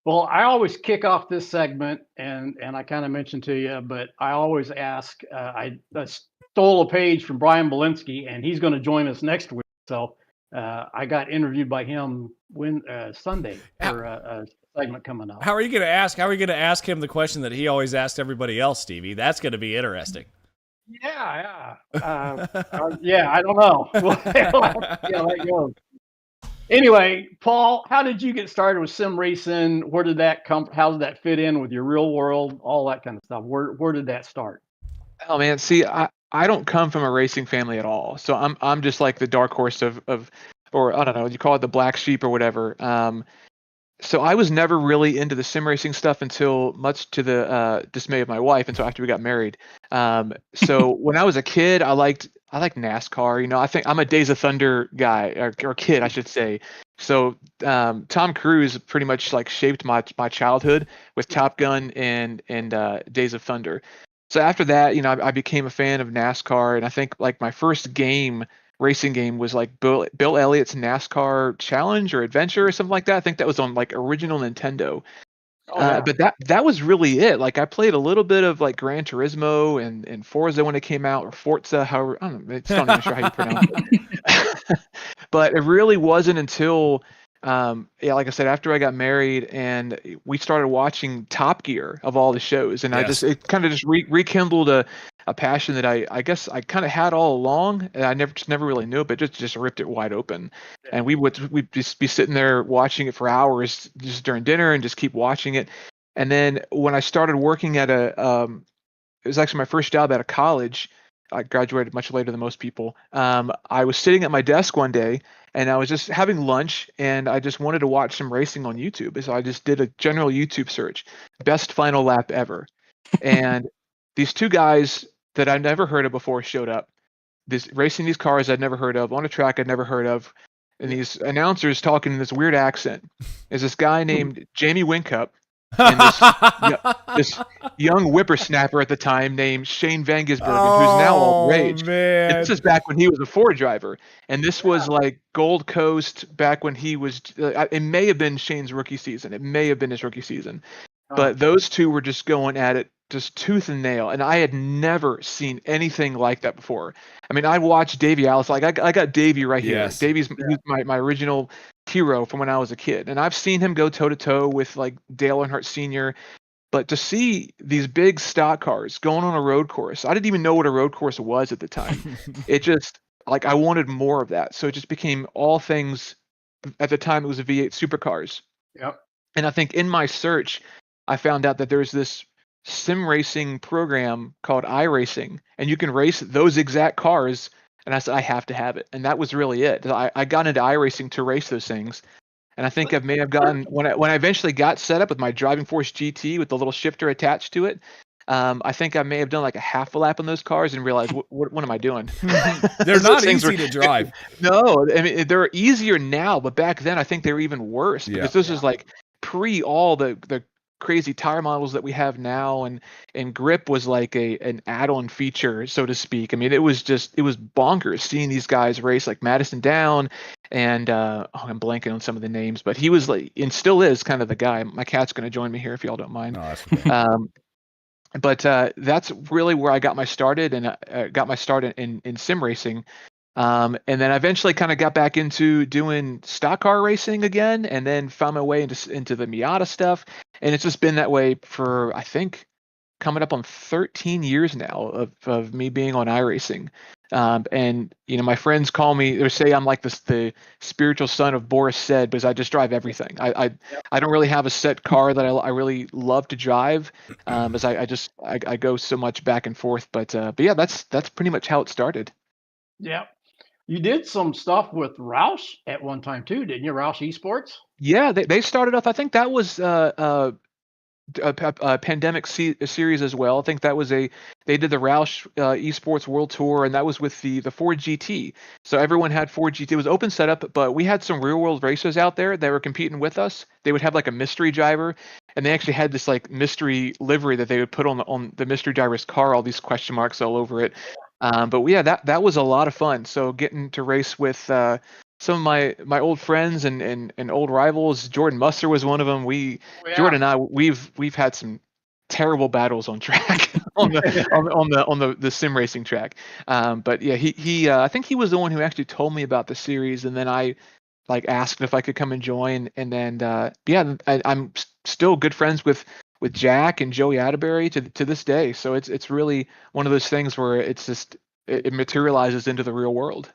Well, I always kick off this segment, and I kind of mentioned to you, but I always ask. I stole a page from Brian Belinsky, and he's going to join us next week. So I got interviewed by him Sunday for a segment coming up. How are you going to ask? How are you going to ask him the question that he always asked everybody else, Stevie? That's going to be interesting. Yeah, yeah. I don't know. We'll have to see how that goes. Anyway, Paul, how did you get started with sim racing? Where did that come? How did that fit in with your real world? All that kind of stuff. Where did that start? Oh man, see, I don't come from a racing family at all, so I'm just like the dark horse of or I don't know, you call it the black sheep or whatever. So I was never really into the sim racing stuff until much to the dismay of my wife, until after we got married. So when I was a kid, I liked NASCAR. I think I'm a Days of Thunder guy or kid, I should say. So Tom Cruise pretty much like shaped my childhood with Top Gun and Days of Thunder. So after that, I became a fan of NASCAR, and I think like my first racing game was like Bill Elliott's NASCAR Challenge or Adventure or something like that. I think that was on like original Nintendo. Oh yeah. But that was really it. Like I played a little bit of like Gran Turismo and Forza when it came out, or Forza, however, I don't know, it's not even sure how you pronounce it. But it really wasn't until yeah, like I said, after I got married and we started watching Top Gear of all the shows, and Yes. it kind of just rekindled a passion that I guess I kind of had all along, and I never really knew it, but just ripped it wide open. And we'd just be sitting there watching it for hours just during dinner and just keep watching it. And then when I started working at it was actually my first job out of college. I graduated much later than most people. I was sitting at my desk one day and I was just having lunch and I just wanted to watch some racing on YouTube. So I just did a general YouTube search, best final lap ever. And these two guys that I'd never heard of before showed up. Racing these cars I'd never heard of on a track I'd never heard of. And these announcers talking in this weird accent. There's this guy named Jamie Wincup and this young whippersnapper at the time named Shane Van Gisbergen, who's now all rage. Man. And this is back when he was a Ford driver, and this was like Gold Coast back when he was. It may have been Shane's rookie season. It may have been his rookie season, but those two were just going at it, just tooth and nail. And I had never seen anything like that before. I mean, I watched Davey Alice. Like I got Davey right Yes. here. Davey's he's my original hero from when I was a kid, and I've seen him go toe to toe with like Dale Earnhardt Sr. But to see these big stock cars going on a road course, I didn't even know what a road course was at the time. It just like I wanted more of that, so it just became all things. At the time, it was a V8 supercars. Yep. And I think in my search, I found out that there's this sim racing program called iRacing, and you can race those exact cars and I said I have to have it, and that was really it. I got into iRacing to race those things, and I think I may have gotten when I eventually got set up with my Driving Force GT with the little shifter attached to it. I think I may have done like a half a lap on those cars and realized what am I doing? They're not easy to drive. No, I mean they're easier now, but back then I think they were even worse because this is like pre all the crazy tire models that we have now, and grip was like an add-on feature, so to speak. I mean, it was bonkers seeing these guys race like Madison Down and I'm blanking on some of the names, but he was like and still is kind of the guy. My cat's going to join me here if y'all don't mind. No, that's okay. But that's really where I got my started and got my start in sim racing. And then I eventually kind of got back into doing stock car racing again, and then found my way into the Miata stuff. And it's just been that way for, I think, coming up on 13 years now of me being on iRacing. And my friends call me, they say I'm like the spiritual son of Boris Said, because I just drive everything. I don't really have a set car that I really love to drive, as I go so much back and forth. But yeah, that's pretty much how it started. Yeah. You did some stuff with Roush at one time too, didn't you? Roush Esports? Yeah, they started off. I think that was a pandemic series as well. I think that was they did the Roush Esports World Tour, and that was with the Ford GT. So everyone had Ford GT. It was open setup, but we had some real world racers out there that were competing with us. They would have like a mystery driver, and they actually had this like mystery livery that they would put on the mystery driver's car, all these question marks all over it. But yeah, that was a lot of fun. So getting to race with some of my old friends and old rivals. Jordan Musser was one of them. Jordan and I, we've had some terrible battles on track on the sim racing track. But yeah, he I think he was the one who actually told me about the series, and then I like asked if I could come and join. And then yeah, I'm still good friends with Jack and Joey Atterbury to this day. So it's really one of those things where it's just it materializes into the real world.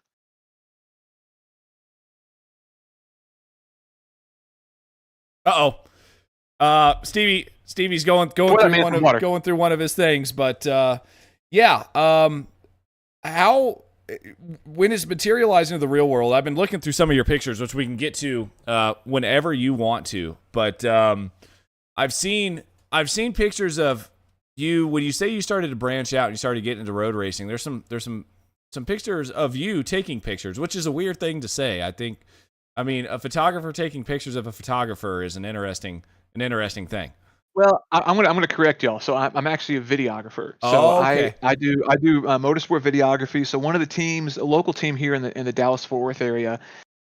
Stevie's going through one of his things, but yeah. When it's materializing into the real world, I've been looking through some of your pictures, which we can get to whenever you want to. But I've seen pictures of you when you say you started to branch out and you started getting into road racing. There's some pictures of you taking pictures, which is a weird thing to say. I mean, a photographer taking pictures of a photographer is an interesting thing. Well, I'm gonna correct y'all. So I'm actually a videographer. So okay. I do motorsport videography. So one of the teams, a local team here in the Dallas Fort Worth area,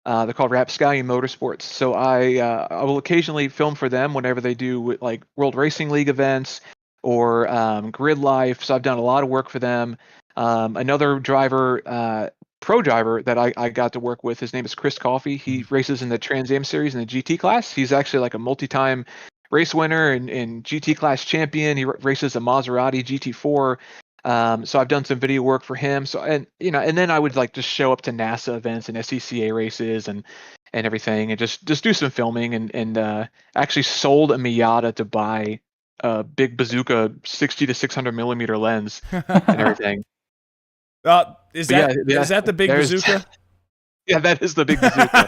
they're called Rapscallion Motorsports. So I will occasionally film for them whenever they do like World Racing League events or Grid Life. So I've done a lot of work for them. Another driver, pro driver that I got to work with, his name is Chris Coffey. He races in the Trans Am series in the GT class. He's actually like a multi-time race winner and GT class champion. He races a Maserati GT4. So I've done some video work for him. So and then I would like just show up to NASA events and SCCA races and everything, and just do some filming and actually sold a Miata to buy a big bazooka 60 to 600 millimeter lens and everything. Is that the big bazooka? Yeah, that is the big bazooka.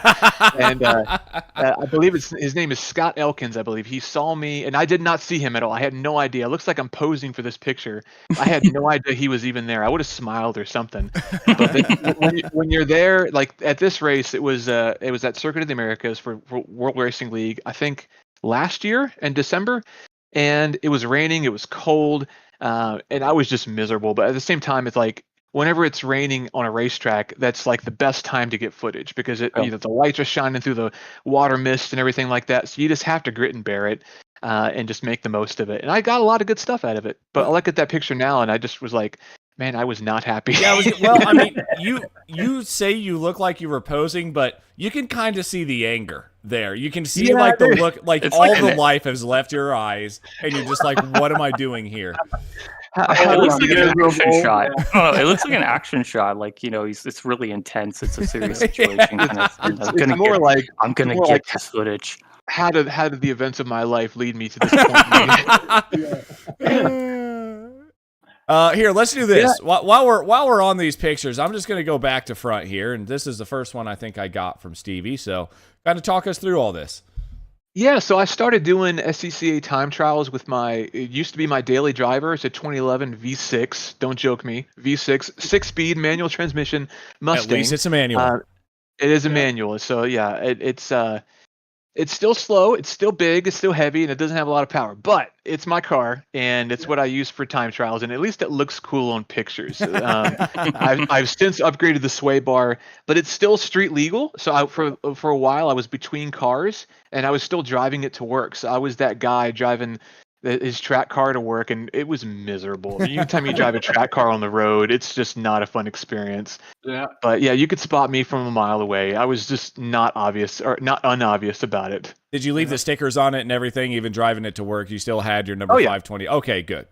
And I believe his name is Scott Elkins, I believe. He saw me, and I did not see him at all. I had no idea. It looks like I'm posing for this picture. I had no idea he was even there. I would have smiled or something. But when you're there, like at this race, it was at Circuit of the Americas for World Racing League, I think last year in December. And it was raining, it was cold, and I was just miserable. But at the same time, it's like, whenever it's raining on a racetrack, that's like the best time to get footage because the lights are shining through the water mist and everything like that. So you just have to grit and bear it and just make the most of it. And I got a lot of good stuff out of it. But I look at that picture now and I just was like, man, I was not happy. Yeah, well, I mean, you say you look like you were posing, but you can kind of see the anger there. You can see like the look, like all like the life has left your eyes, and you're just like, what am I doing here? It looks like an action shot. It looks like an action shot. Like, it's really intense. It's a serious situation. I'm gonna get this footage. How did the events of my life lead me to this point? Here, let's do this. While we're on these pictures, I'm just going to go back to front here, and this is the first one I think I got from Stevie. So, kind of talk us through all this. Yeah, so I started doing SCCA time trials with it used to be my daily driver. It's a 2011 V6. Don't joke me. V6, 6-speed manual transmission Mustang. At least it's a manual. It is a manual. So yeah, it's still slow, it's still big, it's still heavy, and it doesn't have a lot of power. But it's my car, and it's what I use for time trials, and at least it looks cool on pictures. I've since upgraded the sway bar, but it's still street legal. So for a while, I was between cars, and I was still driving it to work. So I was that guy driving his track car to work, and it was miserable. I mean, anytime you drive a track car on the road, it's just not a fun experience. Yeah. But yeah, you could spot me from a mile away. I was just not unobvious about it. Did you leave the stickers on it and everything, even driving it to work? You still had your number 520. Okay, good.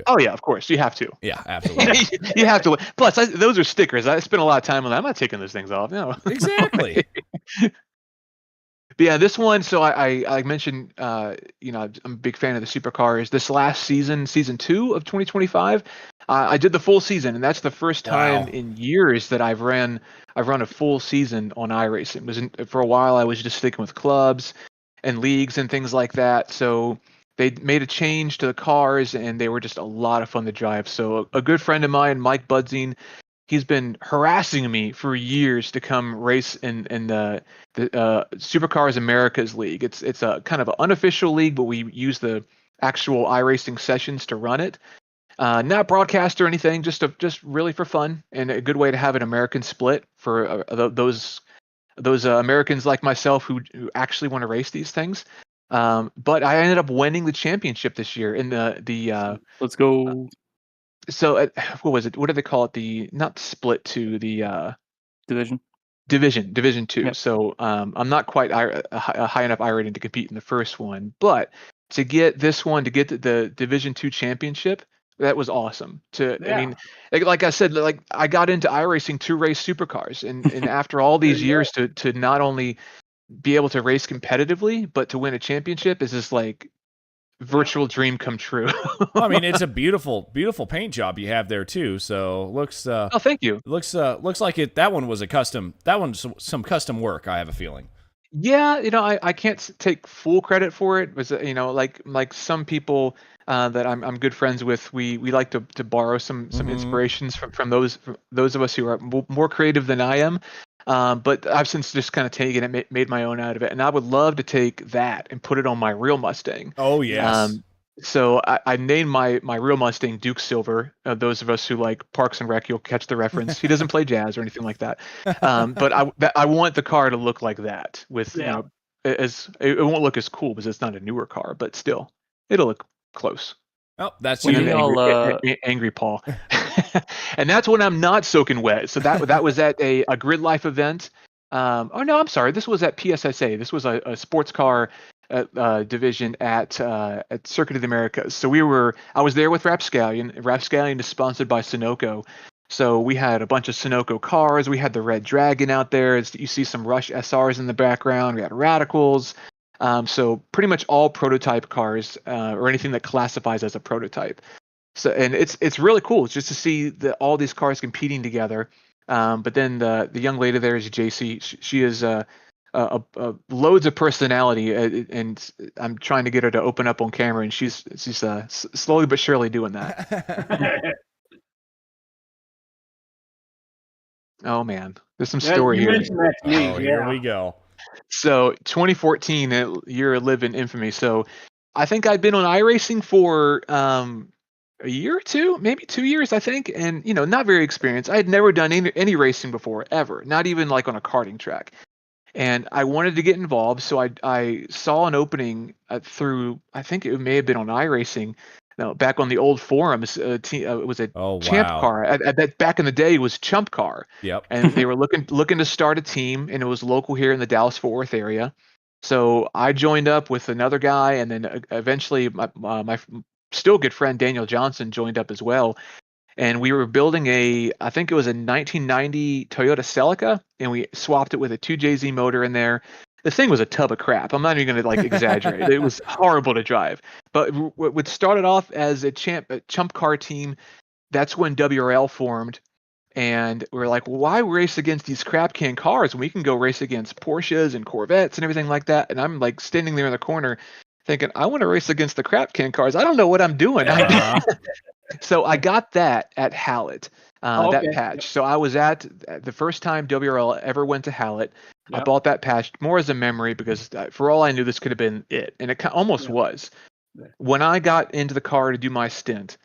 Oh yeah, of course. You have to. Yeah, absolutely. You have to. Plus, those are stickers. I spent a lot of time on that. I'm not taking those things off. No. Exactly. But yeah, this one. So I mentioned, I'm a big fan of the supercars. This last season 2 of 2025, I did the full season, and that's the first time in years that I've run a full season on iRacing. For a while, I was just sticking with clubs and leagues and things like that. So they made a change to the cars, and they were just a lot of fun to drive. So a good friend of mine, Mike Budzine, he's been harassing me for years to come race in the Supercars Americas League. It's a kind of an unofficial league, but we use the actual iRacing sessions to run it. Not broadcast or anything, just really for fun, and a good way to have an American split for those Americans like myself who actually want to race these things. But I ended up winning the championship this year in the Let's go. So what was it? What do they call it? Not split 2, the Division 2. Yep. So I'm not quite a high enough iRating to compete in the first one, but to get this one, to get the Division 2 championship, that was awesome. I mean, like I said, like I got into iRacing to race supercars, and after all these years to not only be able to race competitively, but to win a championship is just like virtual dream come true. I mean, it's a beautiful paint job you have there too. So looks. Oh, thank you. Looks like it. That one was a custom. That one's some custom work. I have a feeling. Yeah, I can't take full credit for it. It was like some people that I'm good friends with. We like to borrow some inspirations from those of us who are more creative than I am. But I've since just kind of taken it, made my own out of it, and I would love to take that and put it on my real Mustang. Oh yes. So I named my real Mustang Duke Silver. Those of us who like Parks and Rec, you'll catch the reference. He doesn't play jazz or anything like that. But I want the car to look like that. With it won't look as cool because it's not a newer car, but still it'll look close. Oh, that's angry Paul. And that's when I'm not soaking wet. So that was at a Grid Life event. Oh no, I'm sorry. This was at PSSA. This was a sports car division at Circuit of the Americas. So I was there with Rapscallion. Rapscallion is sponsored by Sunoco. So we had a bunch of Sunoco cars. We had the Red Dragon out there. You see some Rush SRs in the background. We had Radicals. So pretty much all prototype cars or anything that classifies as a prototype. So and it's really cool. It's just to see all these cars competing together. But then the young lady there is JC. She is loads of personality, and I'm trying to get her to open up on camera, and she's slowly but surely doing that. Oh man, there's some story here. Here we go. So 2014, year of living infamy. So I think I'd been on iRacing for a year or two, maybe 2 years, I think, and not very experienced. I had never done any racing before, ever, not even like on a karting track. And I wanted to get involved, so I saw an opening through, I think it may have been on iRacing, back on the old forums. It was a Champ car. That back in the day was Chump Car. Yep. And they were looking to start a team, and it was local here in the Dallas-Fort Worth area. So I joined up with another guy, and then eventually my still good friend Daniel Johnson joined up as well. And we were building I think it was a 1990 Toyota Celica, and we swapped it with a 2JZ motor in there. The thing was a tub of crap. I'm not even going to exaggerate. It was horrible to drive. But what started off as a Chump Car team that's when WRL formed. And we're like, well, why race against these crap can cars when we can go race against Porsches and Corvettes and everything like that? And I'm like standing there in the corner thinking, I want to race against the crap can cars. I don't know what I'm doing. So I got that at Hallett, that patch. So I was at the first time WRL ever went to Hallett. I bought that patch more as a memory because for all I knew, this could have been it. And it almost was. When I got into the car to do my stint,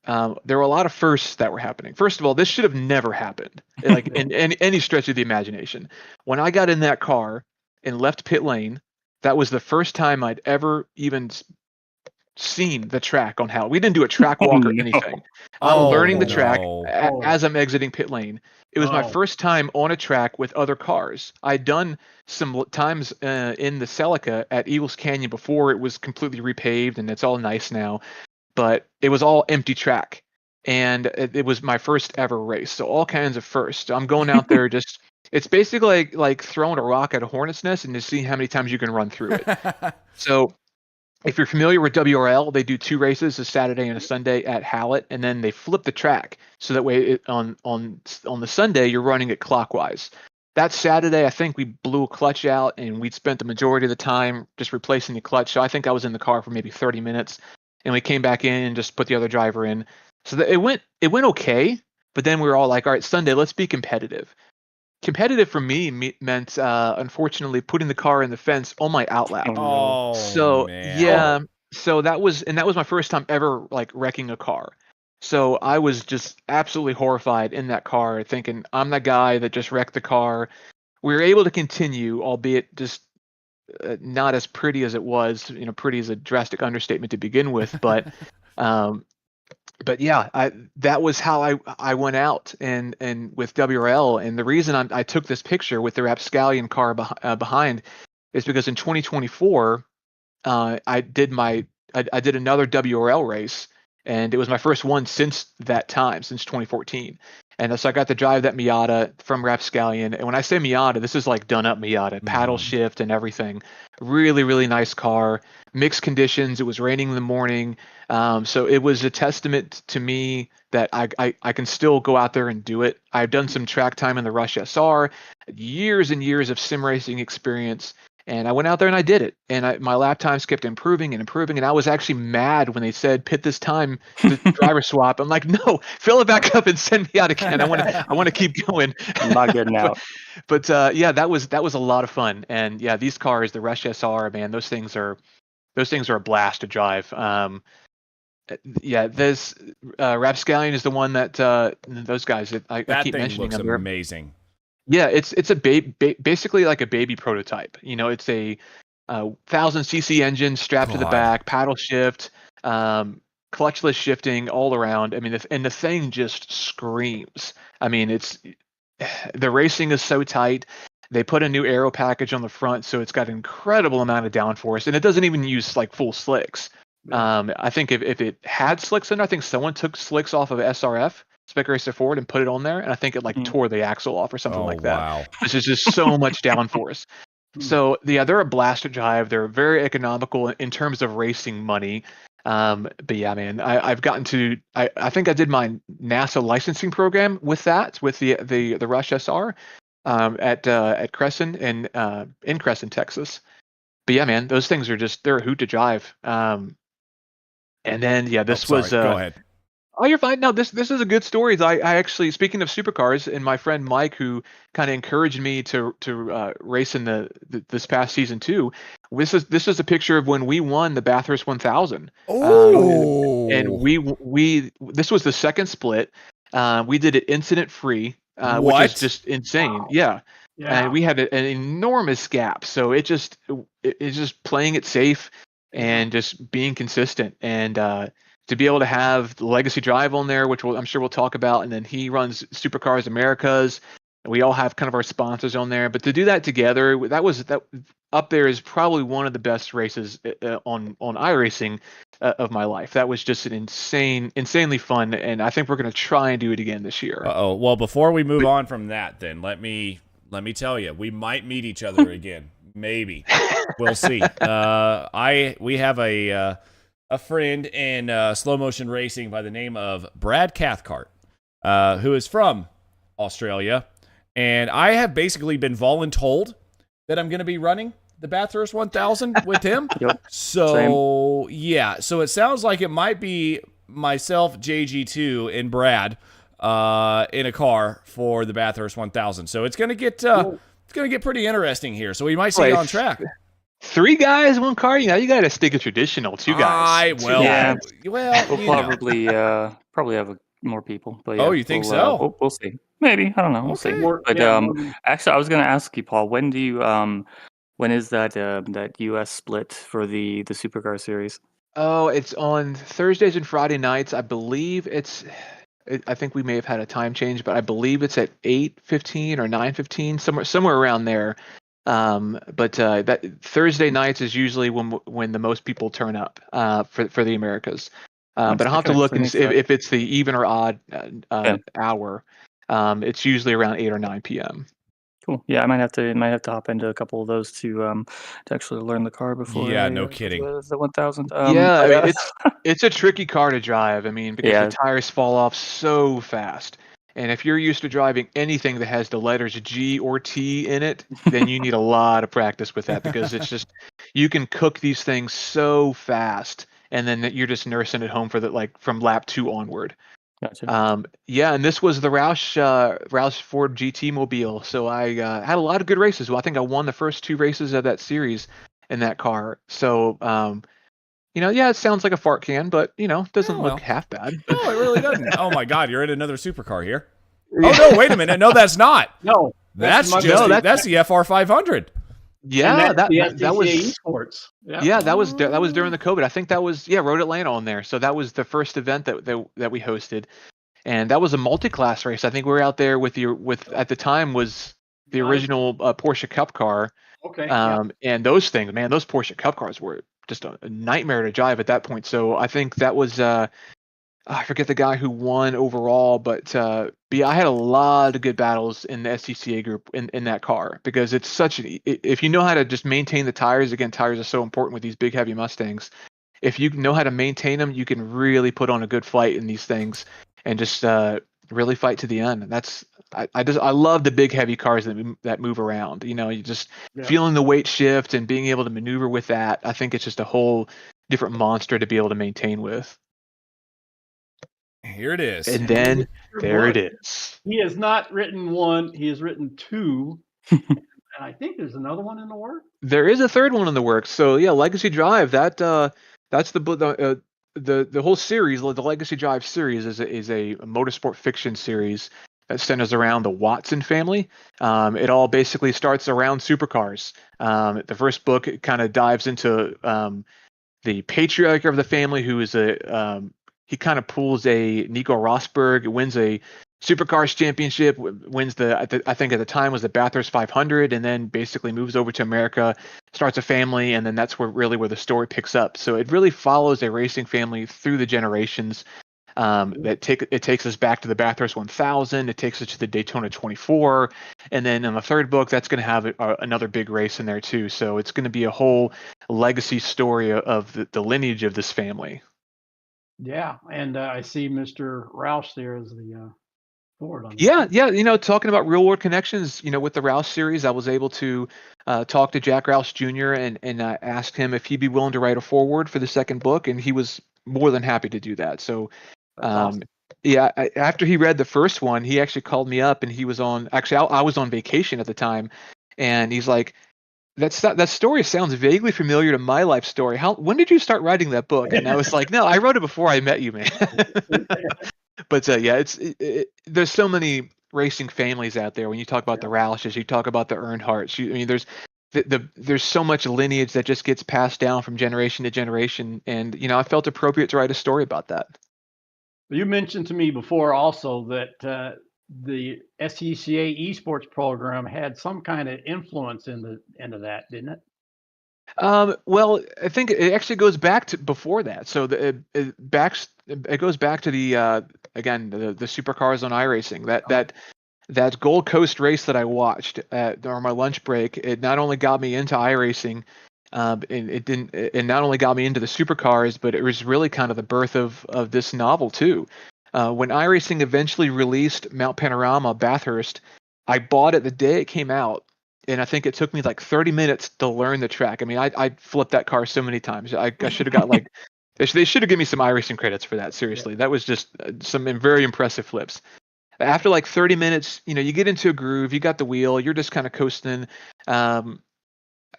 there were a lot of firsts that were happening. First of all, this should have never happened, like in any stretch of the imagination. When I got in that car and left pit lane, that was the first time I'd ever even seen the track on Hallett. We didn't do a track walk or anything. I'm learning the track as I'm exiting pit lane. It was my first time on a track with other cars. I'd done some times in the Celica at Eagles Canyon before it was completely repaved and it's all nice now. But it was all empty track, and it was my first ever race. So all kinds of firsts. So I'm going out there it's basically like throwing a rock at a hornet's nest and just seeing how many times you can run through it. So if you're familiar with WRL, they do 2 races, a Saturday and a Sunday at Hallett, and then they flip the track. So that way on the Sunday, you're running it clockwise. That Saturday, I think we blew a clutch out and we'd spent the majority of the time just replacing the clutch. So I think I was in the car for maybe 30 minutes. And we came back in and just put the other driver in. So it went okay, but then we were all like, all right, Sunday, let's be competitive. Competitive for me meant, unfortunately, putting the car in the fence on my outlap. So that was my first time ever like wrecking a car. So I was just absolutely horrified in that car, thinking I'm the guy that just wrecked the car. We were able to continue, albeit just not as pretty as it was. Pretty is a drastic understatement to begin with, but yeah, that was how I went out and with WRL. And the reason I took this picture with the Rapscallion car behind is because in 2024 I did another WRL race, and it was my first one since that time, since 2014. And so I got to drive that Miata from Rapscallion. And when I say Miata, this is like done up Miata, paddle shift and everything. Really, really nice car. Mixed conditions. It was raining in the morning. So it was a testament to me that I can still go out there and do it. I've done some track time in the Rush SR, years and years of sim racing experience. And I went out there and I did it. And my lap times kept improving and improving. And I was actually mad when they said pit this time, the driver swap. I'm like, no, fill it back up and send me out again. I want to keep going. I'm not getting out. But yeah, that was a lot of fun. And yeah, these cars, the Rush SR, man, those things are a blast to drive. Yeah, this Rapscallion is the one that those guys that I keep mentioning. Looks amazing. Yeah, it's a basically like a baby prototype. It's a 1,000cc engine strapped to the back, paddle shift, clutchless shifting all around. I mean, the thing just screams. I mean, the racing is so tight. They put a new aero package on the front, so it's got an incredible amount of downforce, and it doesn't even use like full slicks. I think if it had slicks in, I think someone took slicks off of SRF. Spec Racer Ford and put it on there, and I think it tore the axle off or something like that. Wow. This is just so much downforce. So yeah, they're a blast to drive. They're very economical in terms of racing money. But yeah, man, I've gotten to. I think I did my NASA licensing program with the Rush SR at Crescent and in Crescent, Texas. But yeah, man, those things they're a hoot to drive. And then yeah, this was. Go ahead. Oh, you're fine. No, this is a good story. I actually, speaking of supercars, and my friend Mike, who kind of encouraged me to race in this past season too. This is a picture of when we won the Bathurst 1000. And we this was the second split. We did it incident free, which is just insane. Wow. Yeah. And we had an enormous gap, so it's just playing it safe and just being consistent and. To be able to have the Legacy Drive on there, which I'm sure we'll talk about, and then he runs Supercars Americas, and we all have kind of our sponsors on there. But to do that together, that up there is probably one of the best races on iRacing of my life. That was just an insanely fun, and I think we're going to try and do it again this year. Well, before we move on from that, then let me tell you, we might meet each other again. Maybe we'll see. We have a a friend in slow motion racing by the name of Brad Cathcart, who is from Australia. And I have basically been voluntold that I'm going to be running the Bathurst 1000 with him. Yep. So, yeah. So it sounds like it might be myself, JG2, and Brad in a car for the Bathurst 1000. So it's going to get pretty interesting here. So we might see you on track. 3 guys, 1 car. You know, you got to stick a traditional 2 guys. Yeah. Well, We'll you know. probably have more people. But Oh, yeah, you think so? We'll see. Maybe, I don't know. We'll see. But actually, I was going to ask you, Paul, when is that US split for the Supercar series? Oh, it's on Thursdays and Friday nights. I believe I think we may have had a time change, but I believe it's at 8:15 or 9:15, somewhere around there. But that Thursday nights is usually when the most people turn up for the Americas. But I'll have to look and see if it's the even or odd hour. It's usually around 8 or 9 p.m. Cool. Yeah, I might have to hop into a couple of those to actually learn the car before. Yeah, no kidding. The 1000. Yeah, I mean, it's a tricky car to drive. I mean, because Yeah. the tires fall off so fast. And if you're used to driving anything that has the letters G or T in it, then you need a lot of practice with that because it's just you can cook these things so fast, and then you're just nursing it home from lap 2 onward. Gotcha. Yeah, and this was the Roush Ford GT Mobile, so I had a lot of good races. Well, I think I won the first 2 races of that series in that car. So, yeah, it sounds like a fart can, but doesn't look half bad. No, it really doesn't. Oh my God, you're in another supercar here. Oh no, wait a minute. No, that's not. No, that's the FR 500. Yeah, that was esports. Yeah, that was during the COVID. I think that was Road Atlanta on there. So that was the first event that we hosted, and that was a multi-class race. I think we were out there with at the time was the original Porsche Cup car. Okay. And those things, man, those Porsche Cup cars were just a nightmare to drive at that point. So I think that was I forget the guy who won overall, but I had a lot of good battles in the SCCA group in that car because it's if you know how to just maintain the tires, again, tires are so important with these big heavy Mustangs. If you know how to maintain them, you can really put on a good fight in these things and just really fight to the end. And I love the big heavy cars that move around. You just feeling the weight shift and being able to maneuver with that. I think it's just a whole different monster to be able to maintain with. Here it is. And then there it is. He has not written 1. He has written 2. And I think there's another one in the works. There is a third one in the works. So yeah, Legacy Drive. That's the whole series. The Legacy Drive series is a motorsport fiction series that centers around the Watson family. It all basically starts around supercars. The first book kind of dives into the patriarch of the family, who is he kind of pulls a Nico Rosberg, wins a Supercars championship, wins I think at the time was the Bathurst 500, and then basically moves over to America, starts a family, and then that's where the story picks up. So it really follows a racing family through the generations. It takes us back to the Bathurst 1000. It takes us to the Daytona 24, and then in the third book, that's going to have another big race in there too. So it's going to be a whole legacy story of the lineage of this family. Yeah, and I see Mr. Roush there as the forward on that. Yeah. Talking about real world connections, with the Roush series, I was able to talk to Jack Roush Jr. and asked him if he'd be willing to write a foreword for the second book, and he was more than happy to do that. So, awesome. Yeah, after he read the first one, he actually called me up, and he was on. Actually, I was on vacation at the time, and he's like, that story sounds vaguely familiar to my life story. When did you start writing that book? And I was like, no, I wrote it before I met you, man. But there's so many racing families out there. When you talk about the Roushes, you talk about the Earnhardts. There's so much lineage that just gets passed down from generation to generation, and I felt appropriate to write a story about that. You mentioned to me before also that the SCCA esports program had some kind of influence into that, didn't it? Well, I think it actually goes back to before that. So it goes back to the again the supercars on iRacing. That Gold Coast race that I watched during my lunch break. It not only got me into iRacing, And it didn't. It not only got me into the supercars, but it was really kind of the birth of this novel too. When iRacing eventually released Mount Panorama Bathurst, I bought it the day it came out, and I think it took me like 30 minutes to learn the track. I mean, I flipped that car so many times. I should have got like they should have given me some iRacing credits for that. Seriously, that was just some very impressive flips. After like 30 minutes, you get into a groove. You got the wheel. You're just kind of coasting.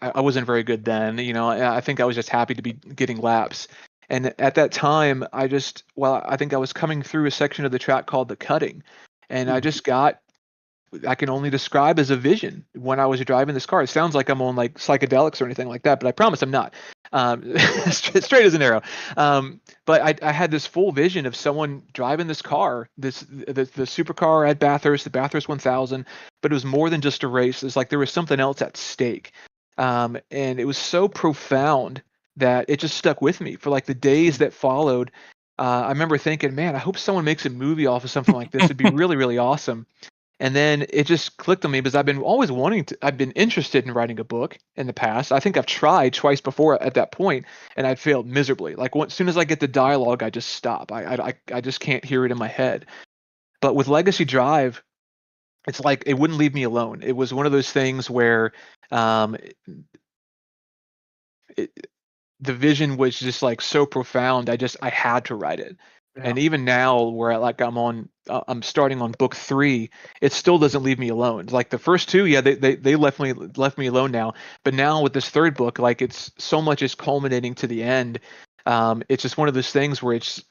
I wasn't very good then. I think I was just happy to be getting laps. And at that time, I think I was coming through a section of the track called the cutting, and I just got I can only describe as a vision when I was driving this car. It sounds like I'm on like psychedelics or anything like that, but I promise I'm not. Straight as an arrow. But I had this full vision of someone driving this car, the supercar at Bathurst, the Bathurst 1000. But it was more than just a race. It's like there was something else at stake, and it was so profound that it just stuck with me for like the days that followed. I remember thinking, man, I hope someone makes a movie off of something like this. It'd be really, really awesome. And then it just clicked on me because I've been interested in writing a book in the past. I think I've tried twice before at that point, and I failed miserably. Like as soon as I get the dialogue, I just stop. I just can't hear it in my head. But with Legacy Drive, it's like it wouldn't leave me alone. It was one of those things where the vision was just like so profound. I had to write it. And even now, where I'm starting on book 3, it still doesn't leave me alone. Like the first 2, yeah, they left me alone now. But now with this 3rd book, like it's so much is culminating to the end. It's just one of those things where it's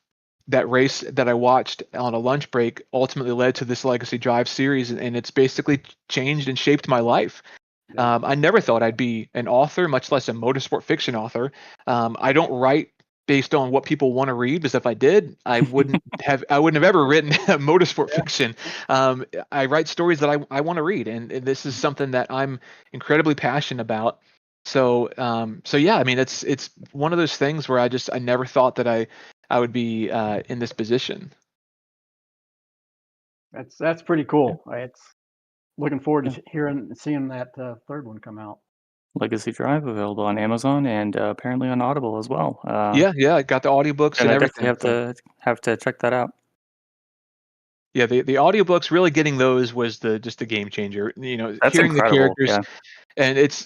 that race that I watched on a lunch break ultimately led to this Legacy Drive series, and it's basically changed and shaped my life. I never thought I'd be an author, much less a motorsport fiction author. I don't write based on what people want to read, because if I did, I wouldn't have ever written motorsport fiction. I write stories that I want to read, and this is something that I'm incredibly passionate about. So yeah, I mean, it's one of those things where I never thought that I would be in this position. That's pretty cool. It's looking forward to seeing that 3rd one come out. Legacy Drive available on Amazon and apparently on Audible as well. Yeah, I got the audiobooks and I everything. definitely have to check that out. Yeah, the audiobooks, really getting those was just the game changer. That's hearing the incredible. characters, Yeah. and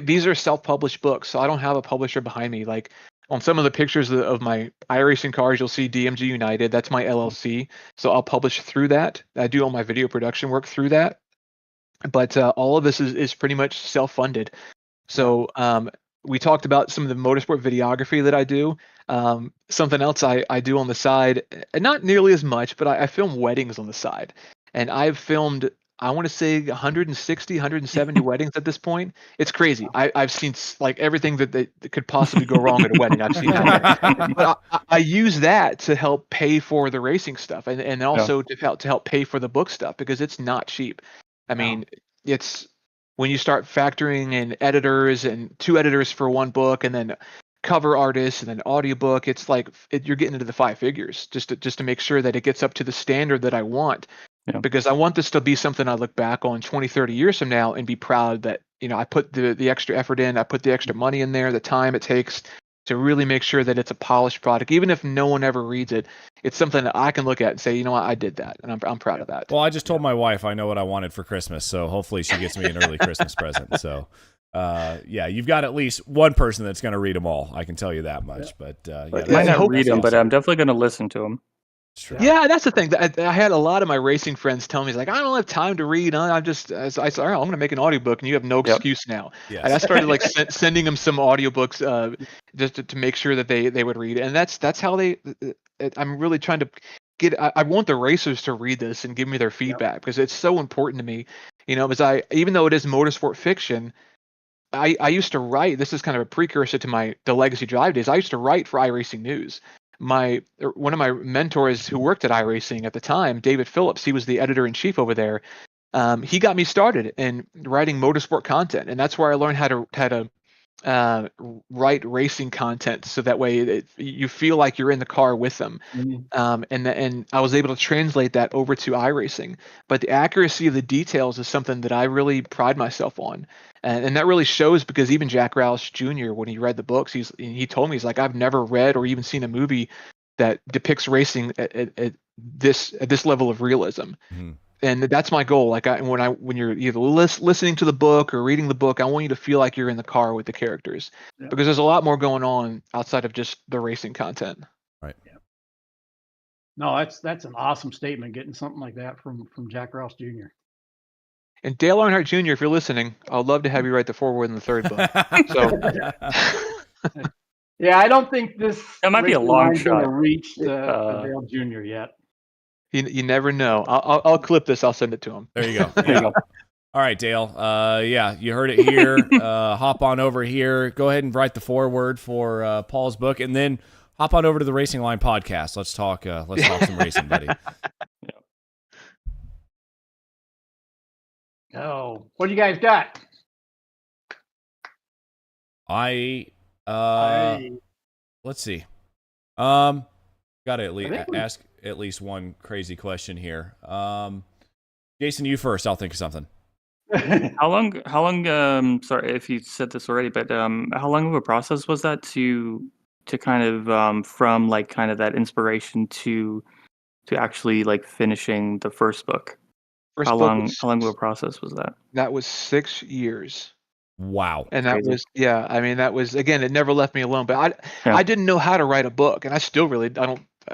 these are self-published books, so I don't have a publisher behind me. Like on some of the pictures of my iRacing cars, you'll see DMG United. That's my LLC, so I'll publish through that. I do all my video production work through that, but all of this is pretty much self-funded. So we talked about some of the motorsport videography that I do. Something else I do on the side, and not nearly as much, but I film weddings on the side. And I've filmed, I want to say 160, 170 weddings at this point. It's crazy. I've seen like everything that could possibly go wrong at a wedding. I've seen that. But I use that to help pay for the racing stuff, and also to help pay for the book stuff, because it's not cheap. I mean, it's when you start factoring in editors and 2 editors for one book, and then cover artists and then audiobook, it's like you're getting into the 5 figures just to make sure that it gets up to the standard that I want. Because I want this to be something I look back on 20, 30 years from now and be proud that, I put the extra effort in, I put the extra money in there, the time it takes to really make sure that it's a polished product. Even if no one ever reads it, it's something that I can look at and say, what, I did that, and I'm proud of that. Well, I just told my wife I know what I wanted for Christmas, so hopefully she gets me an early Christmas present. So, yeah, you've got at least one person that's going to read them all. I can tell you that much. But I might not read them, but I'm definitely going to listen to them. Yeah, that's the thing. I had a lot of my racing friends tell me, like, I don't have time to read. I said, all right, I'm going to make an audiobook, and you have no excuse now. Yes. And I started like sending them some audiobooks just to make sure that they would read. And that's how I'm really trying to get. I want the racers to read this and give me their feedback, because it's so important to me. Because even though it is motorsport fiction, I used to write. This is kind of a precursor to the Legacy Drive days. I used to write for iRacing News. One of my mentors who worked at iRacing at the time, David Phillips, he was the editor-in-chief over there. He got me started in writing motorsport content, and that's where I learned how to write racing content so that way you feel like you're in the car with them. And I was able to translate that over to iRacing. But the accuracy of the details is something that I really pride myself on. And that really shows because even Jack Roush Jr., when he read the books, he told me, he's like, I've never read or even seen a movie that depicts racing at this level of realism. And that's my goal. Like when you're either listening to the book or reading the book, I want you to feel like you're in the car with the characters, because there's a lot more going on outside of just the racing content. Right. No, that's an awesome statement. Getting something like that from Jack Ross Jr. And Dale Earnhardt Jr., if you're listening, I'd love to have you write the foreword in the third book. So, yeah, I don't think this That might be a Raycing long Line's gonna shot. reach Dale Jr. yet. you never know. I'll clip this. I'll send it to him. There you go. There you go. All right, Dale. Yeah, you heard it here. Hop on over here. Go ahead and write the foreword for Paul's book, and then hop on over to the Racing Line podcast. Let's talk some racing, buddy. Oh, what do you guys got? Let's see. Got to ask at least one crazy question here. Jason, you first. I'll think of something. How long, sorry if you said this already, but how long of a process was that to kind of from like kind of that inspiration to actually like finishing the first book? How long of a process was that? That was 6 years. Wow. And that was, yeah, I mean, that was, again, it never left me alone, but I didn't know how to write a book, and I still really,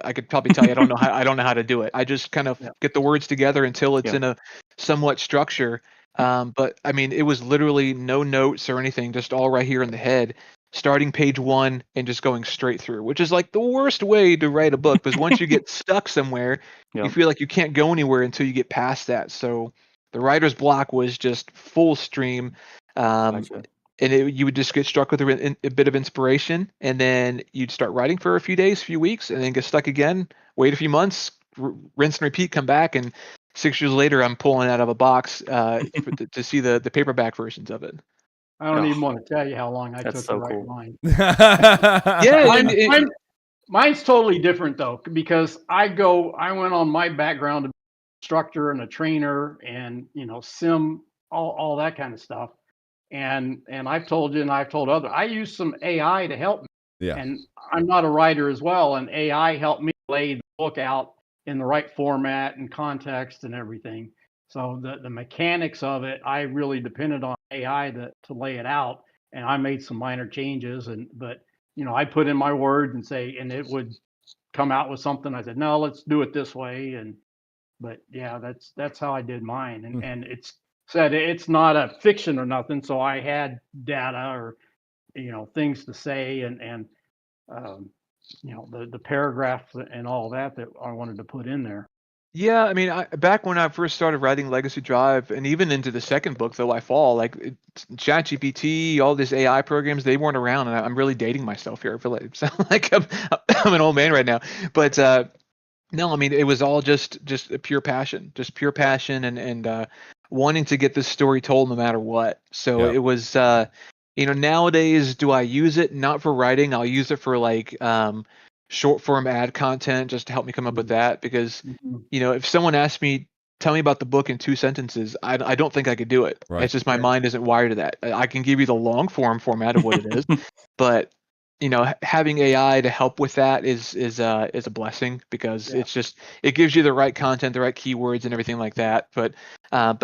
I could probably tell you, I don't know how to do it. I just kind of get the words together until it's in a somewhat structure. But I mean, it was literally no notes or anything, just all right here in the head, starting page 1 and just going straight through, which is like the worst way to write a book, because once you get stuck somewhere, you feel like you can't go anywhere until you get past that. So the writer's block was just full stream. And you would just get struck with a bit of inspiration, and then you'd start writing for a few days, few weeks, and then get stuck again, wait a few months, rinse and repeat, come back, and 6 years later, I'm pulling it out of a box to see the paperback versions of it. I don't even want to tell you how long I took to write mine. Yeah, mine's totally different though, because I went on my background to be an instructor and a trainer, and sim, all that kind of stuff. And I've told you, and I've told others, I use some AI to help me. Yeah. And I'm not a writer as well, and AI helped me lay the book out in the right format and context and everything. So the mechanics of it, I really depended on AI to lay it out, and I made some minor changes. But I put in my word and it would come out with something. I said, no, let's do it this way. But yeah, that's how I did mine. And it's said it's not a fiction or nothing, so I had data or things to say, and the paragraphs and all that I wanted to put in there. Yeah, I mean, back when I first started writing Legacy Drive, and even into the second book, though I Fall, like ChatGPT, all these AI programs, they weren't around, and I'm really dating myself here. I feel like it sounds like I'm an old man right now, but no, I mean, it was all just a pure passion, and wanting to get this story told no matter what. So it was, nowadays, do I use it? Not for writing. I'll use it for like short form ad content, just to help me come up with that. Because, if someone asked me, tell me about the book in 2 sentences, I don't think I could do it. Right. It's just my mind isn't wired to that. I can give you the long form format of what it is, but having AI to help with that is a blessing, because it gives you the right content, the right keywords, and everything like that. But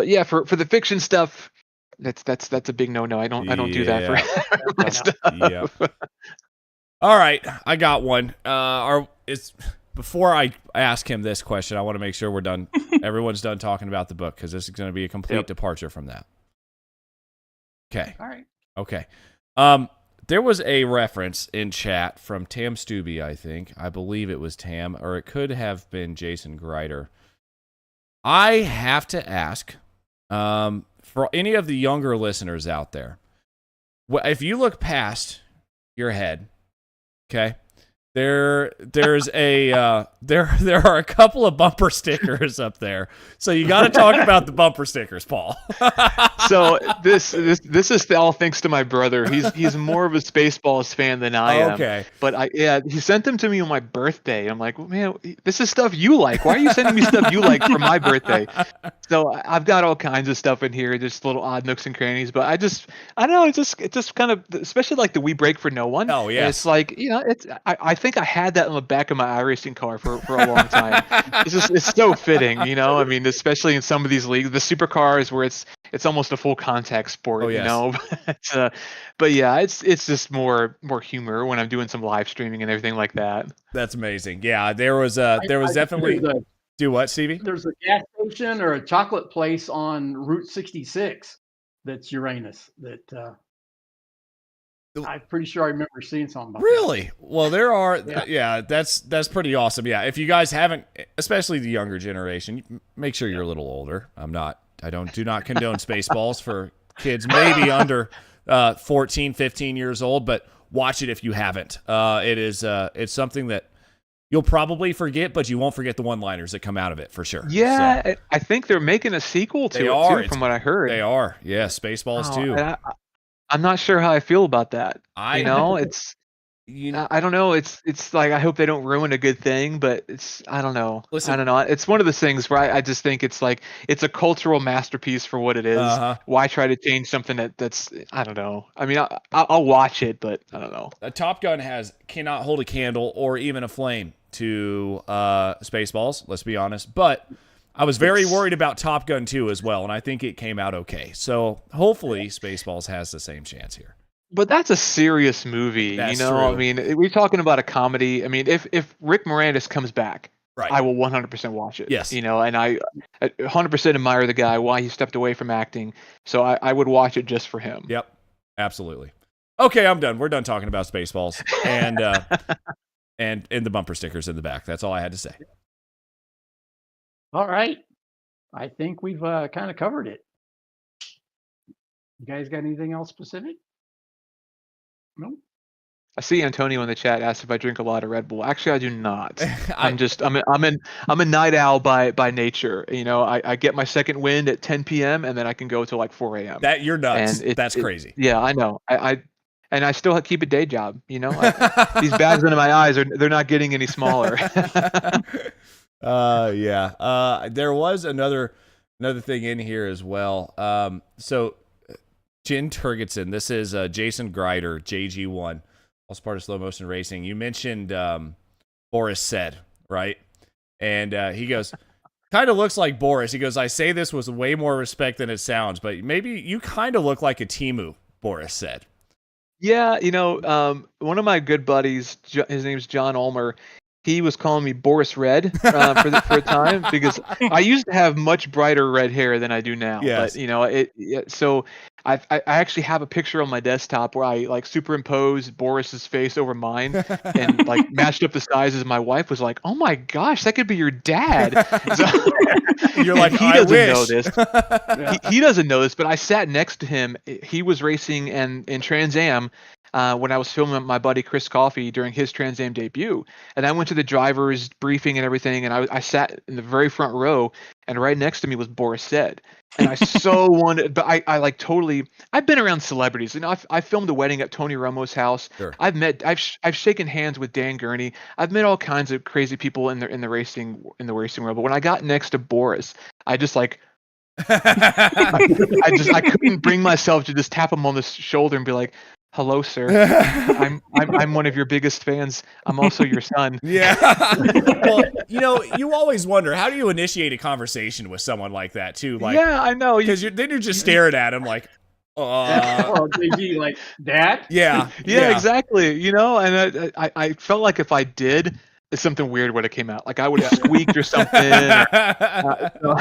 yeah, for the fiction stuff, that's a big no. I don't do that for my stuff. Yeah. All right, I got one. Before I ask him this question, I want to make sure we're done. Everyone's done talking about the book, because this is going to be a complete departure from that. Okay. All right. Okay. There was a reference in chat from Tam Stubbe, I think. I believe it was Tam, or it could have been Jason Greider. I have to ask, for any of the younger listeners out there, if you look past your head, okay, There's a there are a couple of bumper stickers up there, so you got to talk about the bumper stickers, Paul. So this is all thanks to my brother. He's more of a Spaceballs fan than I am. Okay. But he sent them to me on my birthday. I'm like, well, man, this is stuff you like. Why are you sending me stuff you like for my birthday? So I've got all kinds of stuff in here, just little odd nooks and crannies. But I don't know. It's just kind of, especially like the We Break for No One. Oh yeah. It's like, I think I had that on the back of my iRacing car for a long time. It's so fitting, I mean, especially in some of these leagues, the supercars where it's almost a full contact sport, Oh, yes. but yeah, it's just more humor when I'm doing some live streaming and everything like that. That's amazing. Yeah, there was definitely. Do what, Stevie? There's a gas station or a chocolate place on Route 66 that's Uranus that I'm pretty sure I remember seeing something about Really? Well, there are. Yeah. That's pretty awesome. Yeah, if you guys haven't, especially the younger generation, make sure you're a little older. I do not condone Spaceballs for kids maybe under 14, 15 years old, but watch it if you haven't. It's something that you'll probably forget, but you won't forget the one-liners that come out of it for sure. Yeah, So, I think they're making a sequel to they it are. too, from what I heard. They are. Yeah, Spaceballs Oh, too. and I'm not sure how I feel about that. It's I don't know. It's like I hope they don't ruin a good thing, but I don't know. Listen. I don't know. It's one of those things where I just think it's like it's a cultural masterpiece for what it is. Uh-huh. Why try to change something that's I don't know. I mean, I'll watch it, but I don't know. A Top Gun cannot hold a candle or even a flame to Spaceballs. Let's be honest, but I was very worried about Top Gun 2 as well, and I think it came out okay. So hopefully Spaceballs has the same chance here. But that's a serious movie, That's True. true. I mean, we're talking about a comedy. I mean, if Rick Moranis comes back, Right. I will 100% watch it. Yes. And I 100% admire the guy, why he stepped away from acting. So I would watch it just for him. Yep, absolutely. Okay, I'm done. We're done talking about Spaceballs and and the bumper stickers in the back. That's all I had to say. All right. I think we've kind of covered it. You guys got anything else specific? No. I see Antonio in the chat asked if I drink a lot of Red Bull. Actually, I do not. I'm a night owl by nature. I get my second wind at 10 p.m. and then I can go till like 4 a.m. That you're nuts. And That's crazy. Yeah, I know. I still keep a day job. These bags under my eyes they're not getting any smaller. Yeah. There was another thing in here as well. So Jin Turgidson, this is Jason Grider, JG1, also part of Slow Motion Racing. You mentioned Boris Said, right? And he goes, kind of looks like Boris. He goes, I say this with way more respect than it sounds, but maybe you kind of look like a Timu, Boris said. Yeah, one of my good buddies, his name's John Ulmer. He was calling me Boris Red for a time because I used to have much brighter red hair than I do now. Yes. But so I actually have a picture on my desktop where I like superimposed Boris's face over mine and like matched up the sizes. My wife was like, "Oh my gosh, that could be your dad." So, you're like, he I doesn't wish. know this. He doesn't know this, but I sat next to him. He was racing in Trans Am. When I was filming my buddy Chris Coffey during his Trans Am debut. And I went to the driver's briefing and everything, and I sat in the very front row, and right next to me was Boris Said. And I so wanted, but I like totally, I've been around celebrities. I filmed a wedding at Tony Romo's house. Sure. I've shaken hands with Dan Gurney. I've met all kinds of crazy people in the racing world. But when I got next to Boris, I just like, I couldn't bring myself to just tap him on the shoulder and be like, "Hello, sir. I'm one of your biggest fans. I'm also your son." Yeah. Well, you always wonder, how do you initiate a conversation with someone like that too? Like, yeah, I know. Because then you're just staring at him like, JG, like, Dad? Yeah. Yeah, exactly. And I felt like if I did, something weird would have came out. Like I would have squeaked or something. So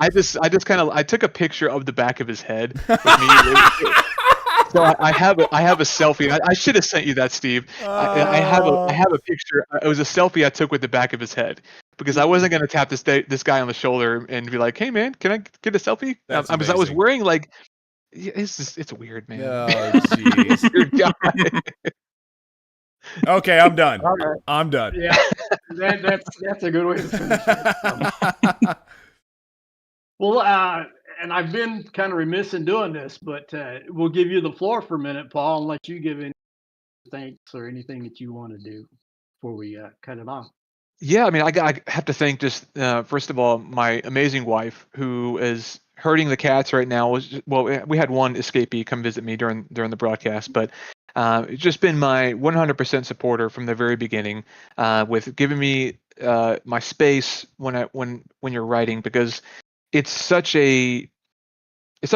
I took a picture of the back of his head with me. So I have a selfie. I should have sent you that, Steve. I have a picture. It was a selfie I took with the back of his head because I wasn't going to tap this guy on the shoulder and be like, "Hey man, can I get a selfie?" Because I was wearing like, it's weird, man. Oh jeez. Okay, I'm done. All right. I'm done. Yeah, that's a good way to finish it. Well, and I've been kind of remiss in doing this, but we'll give you the floor for a minute, Paul, and let you give any thanks or anything that you want to do before we cut it off. Yeah, I mean, I have to thank just first of all my amazing wife who is herding the cats right now. Well, we had one escapee come visit me during the broadcast, but it's just been my 100% supporter from the very beginning, with giving me my space when you're writing, because it's such a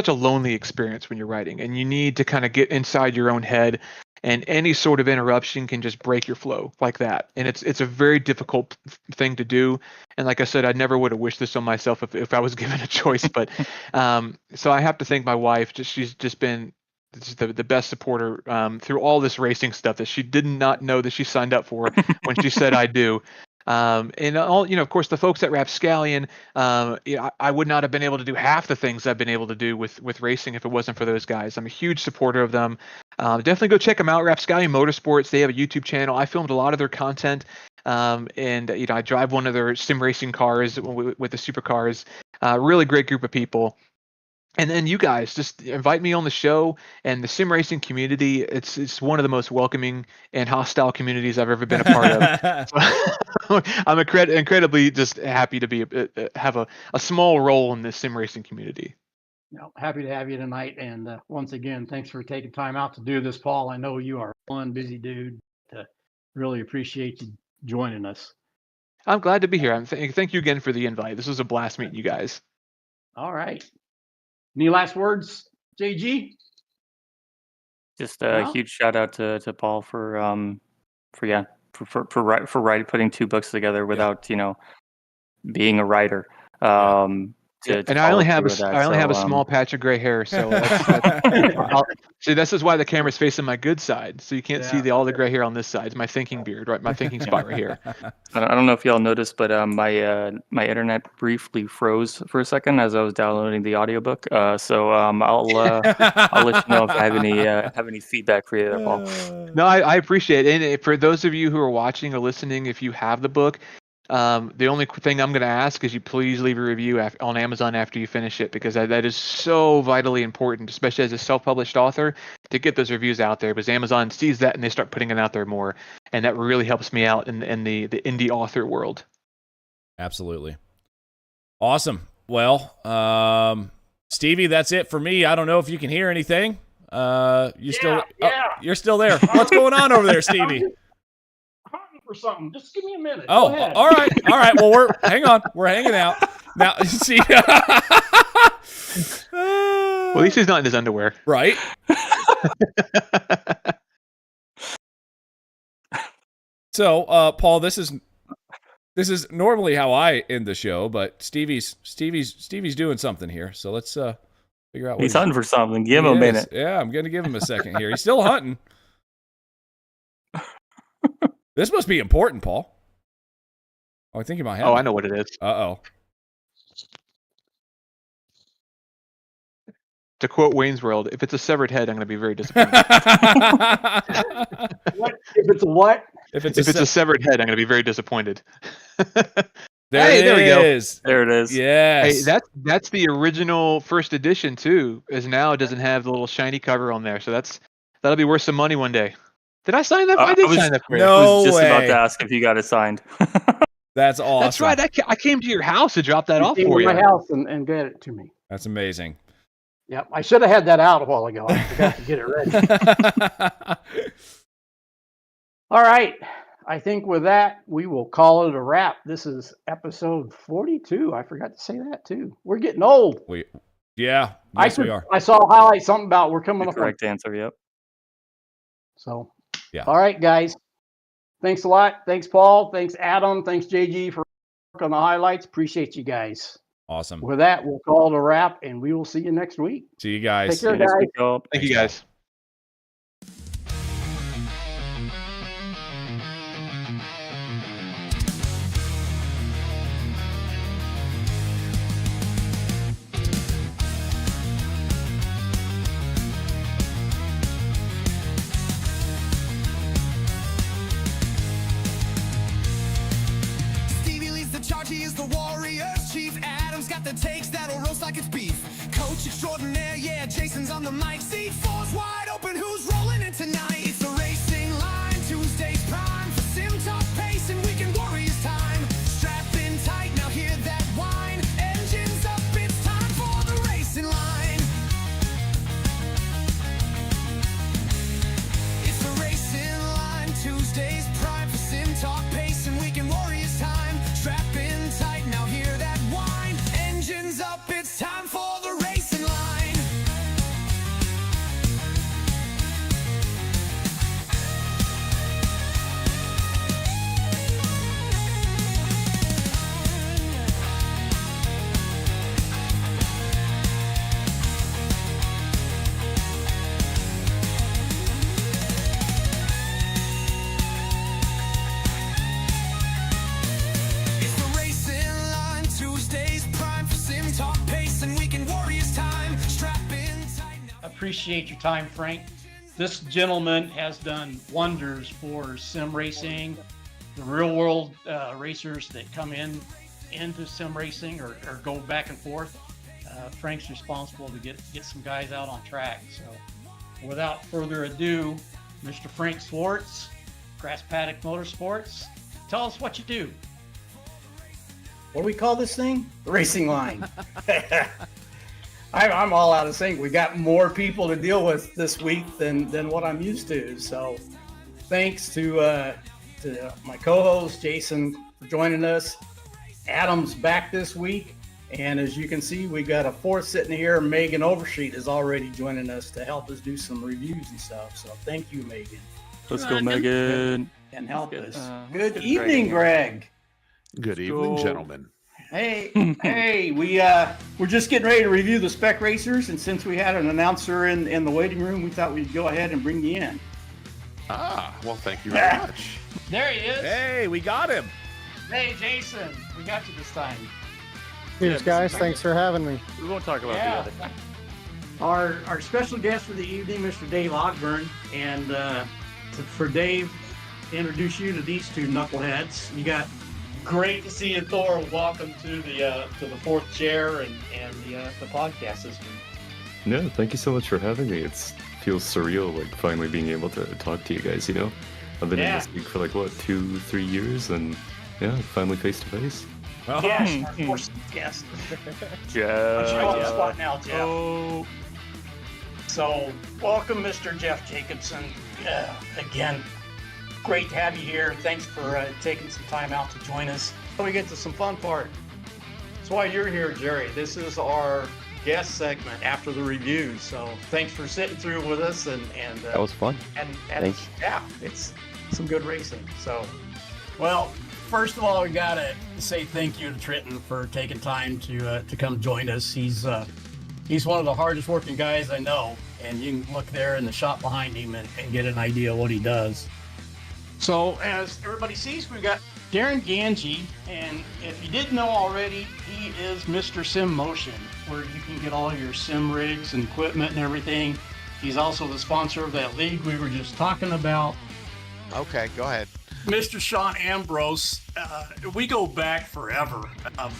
lonely experience when you're writing, and you need to kind of get inside your own head, and any sort of interruption can just break your flow like that. And it's a very difficult thing to do. And like I said, I never would have wished this on myself if I was given a choice. But so I have to thank my wife. She's just been the best supporter through all this racing stuff that she did not know that she signed up for when she said I do. And all, of course, the folks at Rapscallion, I would not have been able to do half the things I've been able to do with racing if it wasn't for those guys. I'm a huge supporter of them. Definitely go check them out. Rapscallion Motorsports. They have a YouTube channel. I filmed a lot of their content. And I drive one of their sim racing cars with the supercars. Really great group of people. And then you guys just invite me on the show, and the sim racing community, it's one of the most welcoming and hostile communities I've ever been a part of. So I'm incredibly just happy to have a small role in this sim racing community. Happy to have you tonight. And once again, thanks for taking time out to do this, Paul. I know you are one busy dude. Really appreciate you joining us. I'm glad to be here. Thank you again for the invite. This was a blast meeting you guys. All right. Any last words, JG? Just a huge shout out to Paul for putting two books together without being a writer. And I only have a small patch of gray hair, so see, this is why the camera's facing my good side, so you can't see all the gray hair on this side. It's my thinking beard, right? My thinking spot right here. I don't know if y'all noticed, but my internet briefly froze for a second as I was downloading the audiobook. So I'll let you know if I have any feedback for you there, Paul. No, I appreciate it. And for those of you who are watching or listening, if you have the book, the only thing I'm going to ask is you please leave a review on Amazon after you finish it, because that is so vitally important, especially as a self-published author, to get those reviews out there, because Amazon sees that and they start putting it out there more, and that really helps me out in the indie author world. Absolutely. Awesome. Well, Stevie, that's it for me. I don't know if you can hear anything. You're still there. What's going on over there, Stevie? For something. Just give me a minute. Oh, all right. Well, hang on. We're hanging out now. See, well, at least he's not in his underwear, right? So, Paul, this is normally how I end the show, but Stevie's doing something here. So let's figure out what he's hunting for something. Give him a minute. Yeah, I'm gonna give him a second here. He's still hunting. This must be important, Paul. Oh, I think you might have. Oh, I know what it is. Uh-oh. To quote Wayne's World, if it's a severed head, I'm going to be very disappointed. What? If it's a what? If it's a severed head, I'm going to be very disappointed. There we go. There it is. Yes. Hey, that's the original first edition too. As now it doesn't have the little shiny cover on there, so that'll be worth some money one day. Did I sign that? I did sign that for you. No I was just way. about to ask if you got it signed. That's awesome. That's right. I came to your house to drop that off for you. My house and get it to me. That's amazing. Yep, I should have had that out a while ago. I forgot to get it ready. All right. I think with that, we will call it a wrap. This is episode 42. I forgot to say that too. We're getting old. We are. I saw a highlight something about we're coming up. Correct answer. Yep. So, yeah. All right, guys. Thanks a lot. Thanks, Paul. Thanks, Adam. Thanks, JG, for work on the highlights. Appreciate you guys. Awesome. With that, we'll call it a wrap, and we will see you next week. See you guys. Take care, guys. Thank you, guys. the Warriors chief. Adam's got the takes that'll roast like it's beef. Coach extraordinaire, yeah, Jason's on the mic. C4's wide open, who's rolling in tonight? It's the Racing Line, Tuesday's prime for sim talk, pace, and weekend warriors time. Strap in tight, now hear that whine. Engines up, it's time for the Racing Line. It's the Racing Line, Tuesday's prime for sim talk, pace, and weekend warriors time. Strap in tight, now hear that whine. Engines up, it's time for the Racing Line. It's the Racing Line, Tuesdays prime for sim talk, pace, and weekend warriors time. Strap in tight now. Appreciate your time, Frank. This gentleman has done wonders for sim racing, the real world racers that come into sim racing or go back and forth. Frank's responsible to get some guys out on track. So without further ado, Mr. Frank Swartz, Grass Paddock Motorsports, tell us what you do. What do we call this thing? The Racing Line. I'm all out of sync. We got more people to deal with this week than what I'm used to. So thanks to my co-host Jason for joining us. Adam's back this week, and as you can see, we got a fourth sitting here. Megan Oversheet is already joining us to help us do some reviews and stuff. So thank you, Megan. Let's go, Megan. And help Let's us. get, Good get evening, Greg. Good evening, gentlemen. Hey, hey, we're just getting ready to review the spec racers, and since we had an announcer in the waiting room, we thought we'd go ahead and bring you in. Ah, well, thank you very much. There he is. Hey, we got him. Hey, Jason, we got you this time. Cheers, guys. Thanks for having me. We won't talk about Yeah. the other. Our special guest for the evening, Mr. Dave Ogburn, and for Dave to introduce you to these two knuckleheads, you got. Great to see you, Thor. Welcome to the fourth chair and the podcast this week. No, thank you so much for having me. It feels surreal, like finally being able to talk to you guys. You know, I've been in this league for like what 2-3 years, and yeah, finally face to face. Yes, our fourth guest. Jeff. You're on the spot now, Jeff. Oh. So, welcome, Mr. Jeff Jacobson. Again, great to have you here. Thanks for taking some time out to join us. So we get to some fun part. That's why you're here, Jerry. This is our guest segment after the reviews. So thanks for sitting through with us and That was fun. And Thanks. yeah, it's some good racing. So, well, first of all, we gotta say thank you to Trenton for taking time to come join us. He's one of the hardest working guys I know, and you can look there in the shop behind him and get an idea of what he does. So, as everybody sees, we've got Darren Ganji, and if you didn't know already, he is Mr. Sim Motion, where you can get all your sim rigs and equipment and everything. He's also the sponsor of that league we were just talking about. Okay, go ahead. Mr. Sean Ambrose, we go back forever,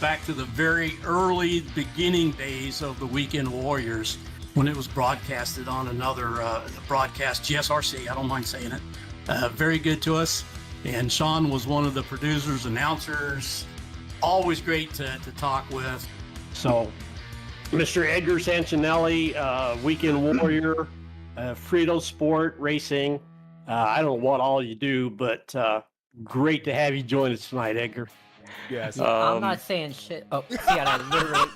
back to the very early beginning days of the Weekend Warriors, when it was broadcasted on another broadcast, GSRC, I don't mind saying it. Very good to us. And Sean was one of the producers, announcers, always great to talk with. So, Mr. Edgar Sancinelli, Weekend Warrior, Frito Sport Racing. I don't know what all you do, but great to have you join us tonight, Edgar. Yes. I'm not saying shit. Oh, see, I literally.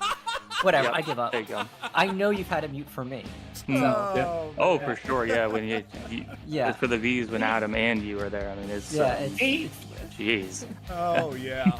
Whatever, Yep, I give up. there you go. I know you've had a mute for me. So, Oh, for sure. Yeah, when you Yeah. for the V's when Adam and you were there. I mean, it's yeah, it's jeez. Oh, yeah.